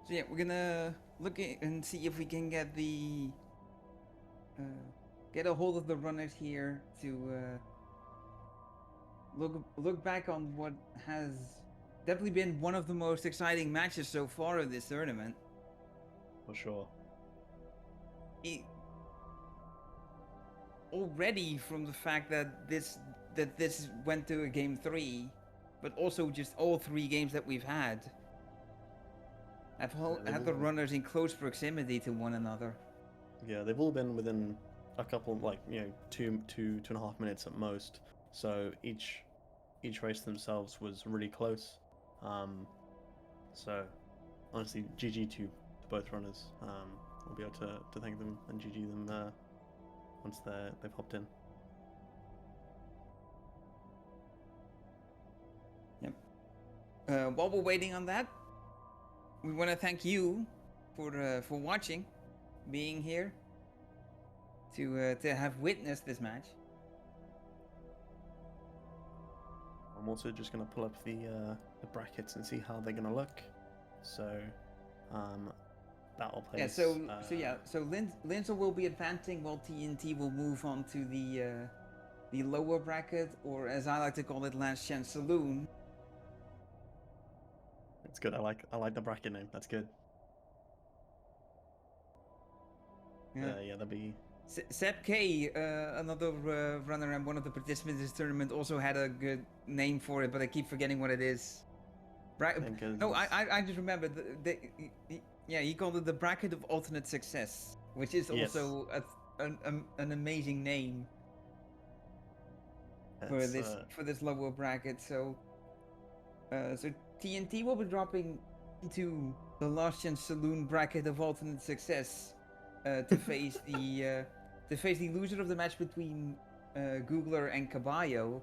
So yeah, we're gonna look and see if we can get get a hold of the runners here to look back on what has definitely been one of the most exciting matches so far of this tournament. For sure. Already from the fact that this went to a game 3, but also just all 3 games that we've had have had the runners in close proximity to one another. Yeah, they've all been within a couple, like, two and a half minutes at most. So each race themselves was really close. So honestly, GG to both runners. We'll be able to thank them and GG them once they've hopped in. Yep. While we're waiting on that, we want to thank you for watching, being here to have witnessed this match. I'm also just gonna pull up the brackets and see how they're gonna look. So that'll play. Yeah. So Linzolle will be advancing, while TNT will move on to the lower bracket, or as I like to call it, Last Chance Saloon. It's good. I like the bracket name. That's good. Yeah, that'd be. Seb K, another runner and one of the participants in this tournament, also had a good name for it, but I keep forgetting what it is. No, I just remember. He called it the Bracket of Alternate Success, which is also an amazing name for this lower bracket. So TNT will be dropping into the Last Chance Saloon Bracket of Alternate Success to face the loser of the match between Googler and Caballo,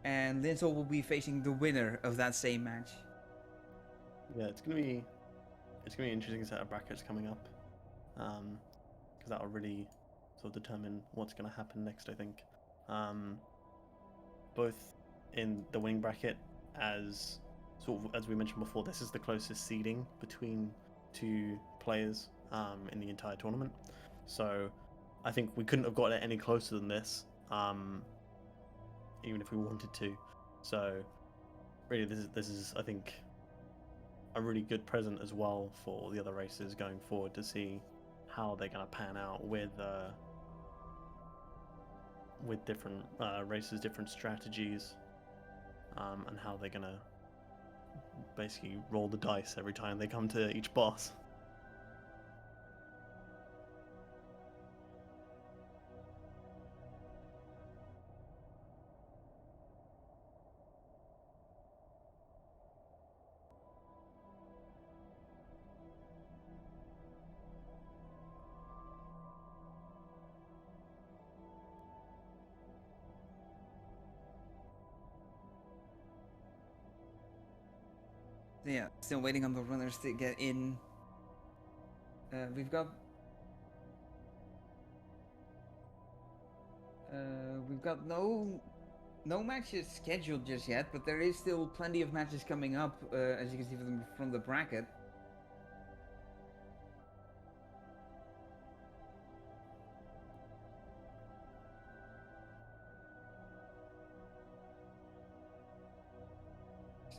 and Linzolle will be facing the winner of that same match. Yeah, it's gonna be an interesting set of brackets coming up, because that'll really sort of determine what's gonna happen next. I think, both in the winning bracket, as we mentioned before, this is the closest seeding between 2 players in the entire tournament. So I think we couldn't have got it any closer than this, even if we wanted to. So really, this is I think a really good present as well for the other races going forward, to see how they're going to pan out with different races, different strategies, and how they're going to basically roll the dice every time they come to each boss. Yeah, still waiting on the runners to get in. We've got no matches scheduled just yet, but there is still plenty of matches coming up, as you can see from the bracket.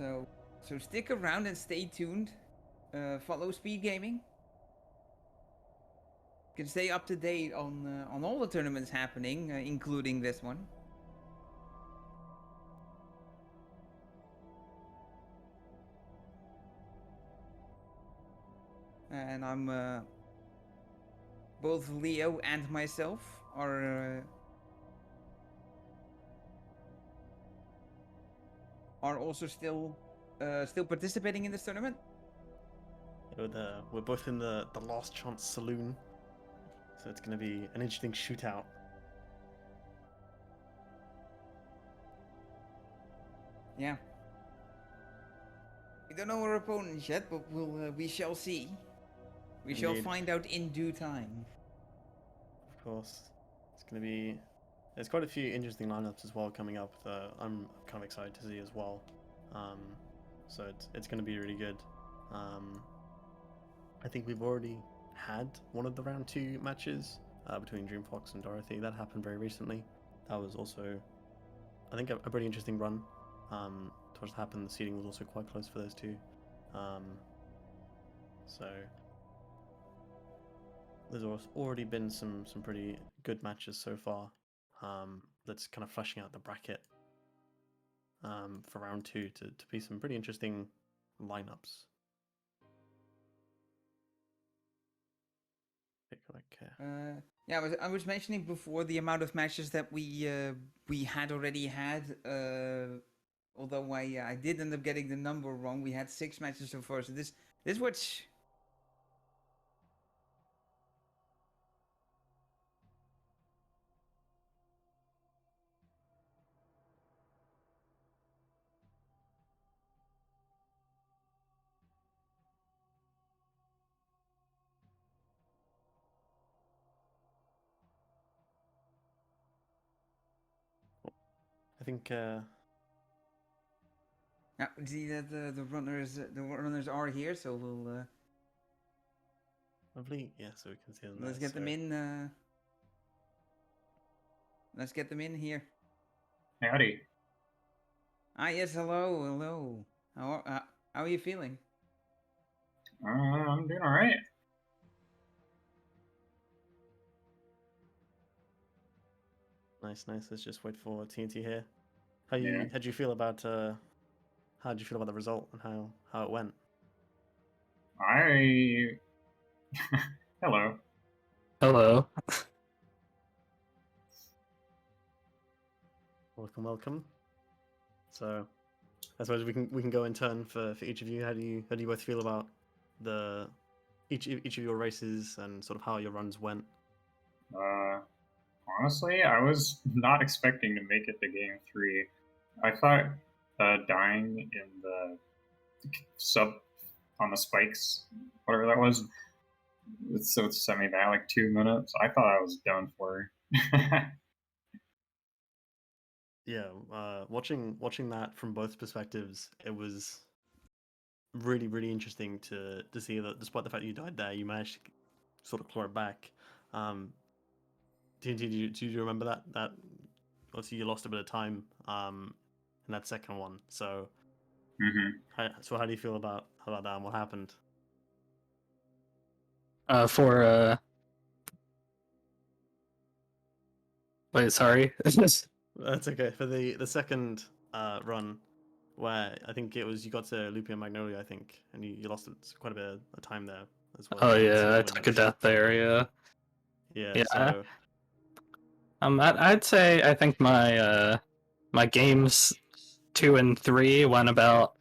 So stick around and stay tuned. Follow Speed Gaming. You can stay up to date on all the tournaments happening, including this one. And I'm both Leo and myself are also still participating in this tournament. We're both in the last chance saloon, so it's going to be an interesting shootout. Yeah. We don't know our opponents yet, but we shall see. We shall find out in due time. Of course, it's going to be. There's quite a few interesting lineups as well coming up that I'm kind of excited to see as well. So it's going to be really good. I think we've already had one of the round 2 matches between Dreamfox and Dorothy. That happened very recently. That was also, I think, a pretty interesting run. To what happened, the seeding was also quite close for those two. So there's already been some pretty good matches so far. That's kind of fleshing out the bracket for round 2 to be some pretty interesting lineups. Yeah, I was mentioning before the amount of matches that we had already had. Although I did end up getting the number wrong. We had 6 matches so far. So this was. I think. Yeah, see that the runners are here, so we'll. Lovely. Yeah, so we can see them. Let's get them in. Let's get them in here. Howdy. Yes, hello. How are you feeling? I'm doing all right. Nice. Let's just wait for TNT here. How'd you feel about the result and how it went? Hello. Hello. Welcome. So I suppose we can go in turn for each of you. How do you both feel about each of your races and sort of how your runs went? Honestly, I was not expecting to make it to game 3. I thought dying in the sub on the spikes, whatever that was, so it sent me back like 2 minutes. I thought I was done for. Yeah, watching that from both perspectives, it was really interesting to see that despite the fact that you died there, you managed to sort of claw it back. Do you remember that obviously you lost a bit of time in that second one, so how do you feel about that and what happened? Wait, sorry. That's okay. For the second run, where I think it was you got to Lupia Magnolia, I think, and you lost quite a bit of time there as well. Oh yeah, I took a death there. Yeah. So I'd say I think my games 2 and 3 went about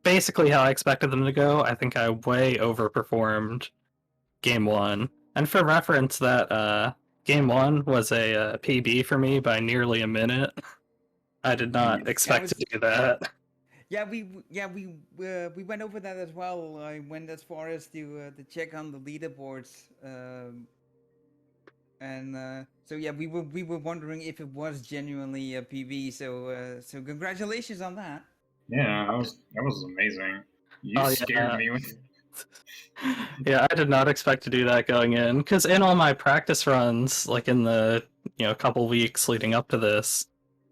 basically how I expected them to go. I think I way overperformed game 1, and for reference, that game 1 was a PB for me by nearly a minute. I did not expect to do that. Yeah, we went over that as well. I went as far as to check on the leaderboards, and so yeah, we were wondering if it was genuinely a PB. So congratulations on that. Yeah, that was amazing. You scared me with. Yeah, I did not expect to do that going in, because in all my practice runs, like in the couple weeks leading up to this,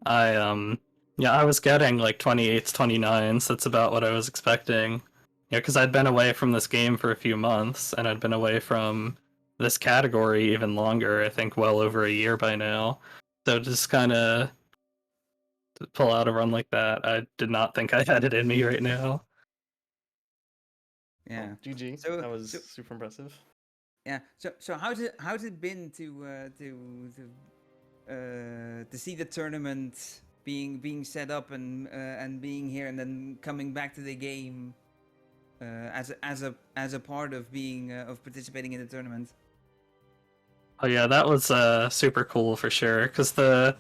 I Yeah, I was getting like 28s, 29s. That's about what I was expecting. Yeah, because I'd been away from this game for a few months, and I'd been away from this category even longer. I think well over a year by now. So just kind of pull out a run like that, I did not think I had it in me right now. Yeah. Oh, GG. So That was so super impressive. yeah. So how's it been to see the tournament being set up and being here and then coming back to the game as a part of being of participating in the tournament. Oh yeah, that was super cool for sure. Because the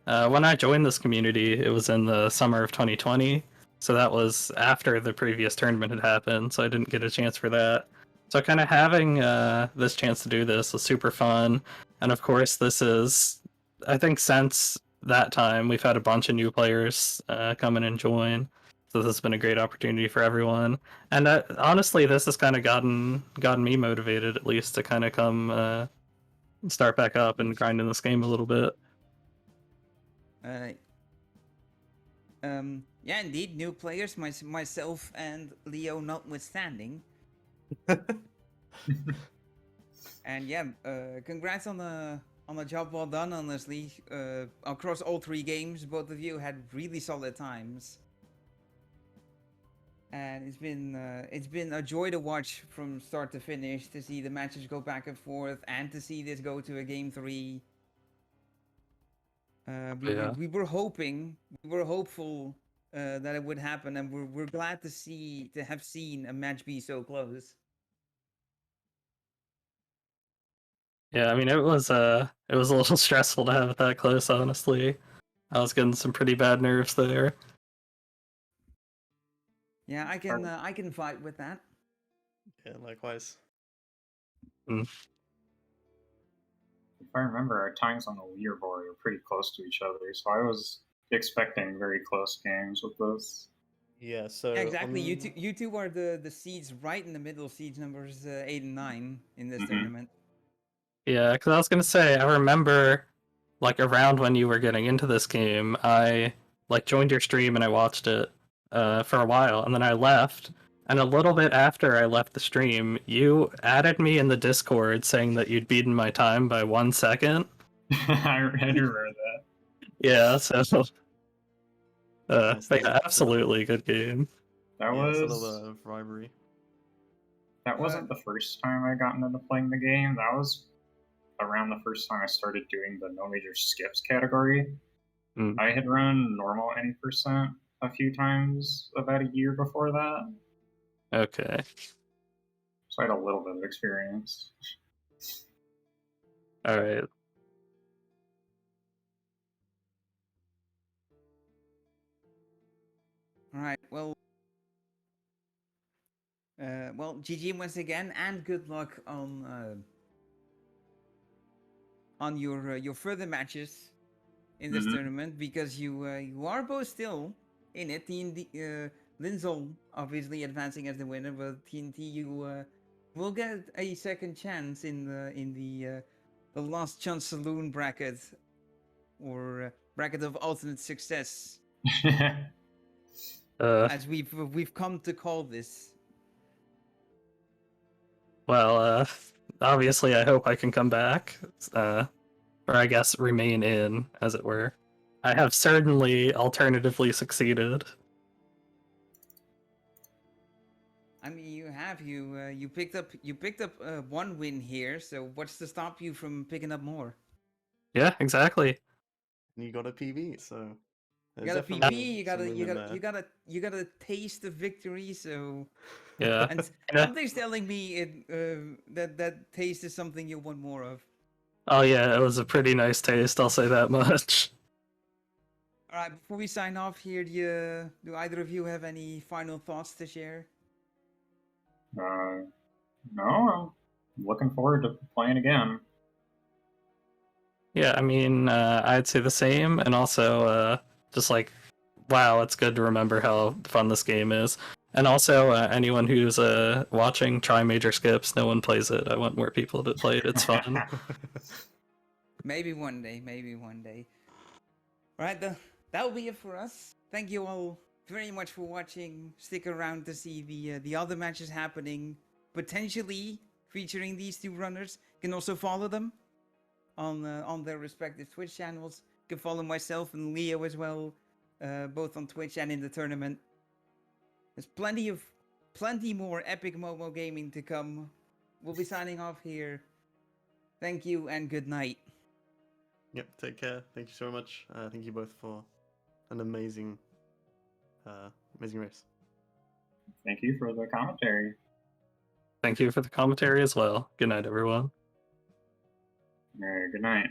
when I joined this community, it was in the summer of 2020, so that was after the previous tournament had happened. So I didn't get a chance for that. So kind of having this chance to do this was super fun, and of course, this is I think since that time we've had a bunch of new players come in and join. So this has been a great opportunity for everyone, and honestly, this has kind of gotten me motivated at least to kind of come start back up and grind in this game a little bit. Uh, yeah, indeed, new players, myself and Leo notwithstanding. And yeah, congrats on the job well done. Honestly, across all 3 games, both of you had really solid times, and it's been a joy to watch from start to finish. To see the matches go back and forth, and to see this go to a game 3. Yeah. We were hopeful that it would happen, and we're glad to have seen a match be so close. Yeah, I mean it was a little stressful to have it that close, honestly. I was getting some pretty bad nerves there. Yeah, I can fight with that. Yeah, likewise. If I remember, our times on the leaderboard are pretty close to each other, so I was expecting very close games with this. Yeah, so Yeah, exactly. You two are the seeds right in the middle, seeds numbers 8 and 9 in this tournament. Yeah, because I was gonna say I remember like around when you were getting into this game, I like joined your stream and I watched it for a while, and then I left. And a little bit after I left the stream, you added me in the Discord saying that you'd beaten my time by 1 second. I remember that. Yeah, so Nice, but nice. yeah, absolutely good game. That Yeah, it's a was little bit of rivalry. that wasn't the first time I got into playing the game. That was around the first time I started doing the no major skips category. I had run normal any percent a few times about a year before that, Okay. so I had a little bit of experience. All right. All right. Well, GG once again, and good luck on your further matches in this tournament, because you are both still in it. Linzolle obviously advancing as the winner, but TNT you will get a second chance in the last chance saloon bracket, or bracket of alternate success, as we've come to call this. Well, obviously, I hope I can come back, or I guess remain in, as it were. I have certainly alternatively succeeded. I mean, you picked up 1 win here, so what's to stop you from picking up more? Yeah, exactly. And you got a PB, so You got a PB, you got a taste of victory, so Yeah. and something's telling me that taste is something you want more of. Oh yeah, it was a pretty nice taste, I'll say that much. All right, before we sign off here, do either of you have any final thoughts to share? No, I'm looking forward to playing again. Yeah, I mean, I'd say the same, and also just like, wow, it's good to remember how fun this game is. And also, anyone who's watching, try Major Skips. No one plays it. I want more people to play it. It's fun. Maybe one day. All right, that'll be it for us. Thank you all very much for watching. Stick around to see the other matches happening, potentially featuring these two runners. You can also follow them on their respective Twitch channels. You can follow myself and Leo as well, both on Twitch and in the tournament. There's plenty more epic Momo gaming to come. We'll be signing off here. Thank you and good night. Yep, take care. Thank you so much. Thank you both for an amazing race. Thank you for the commentary. Thank you for the commentary as well. Good night, everyone. All right, good night.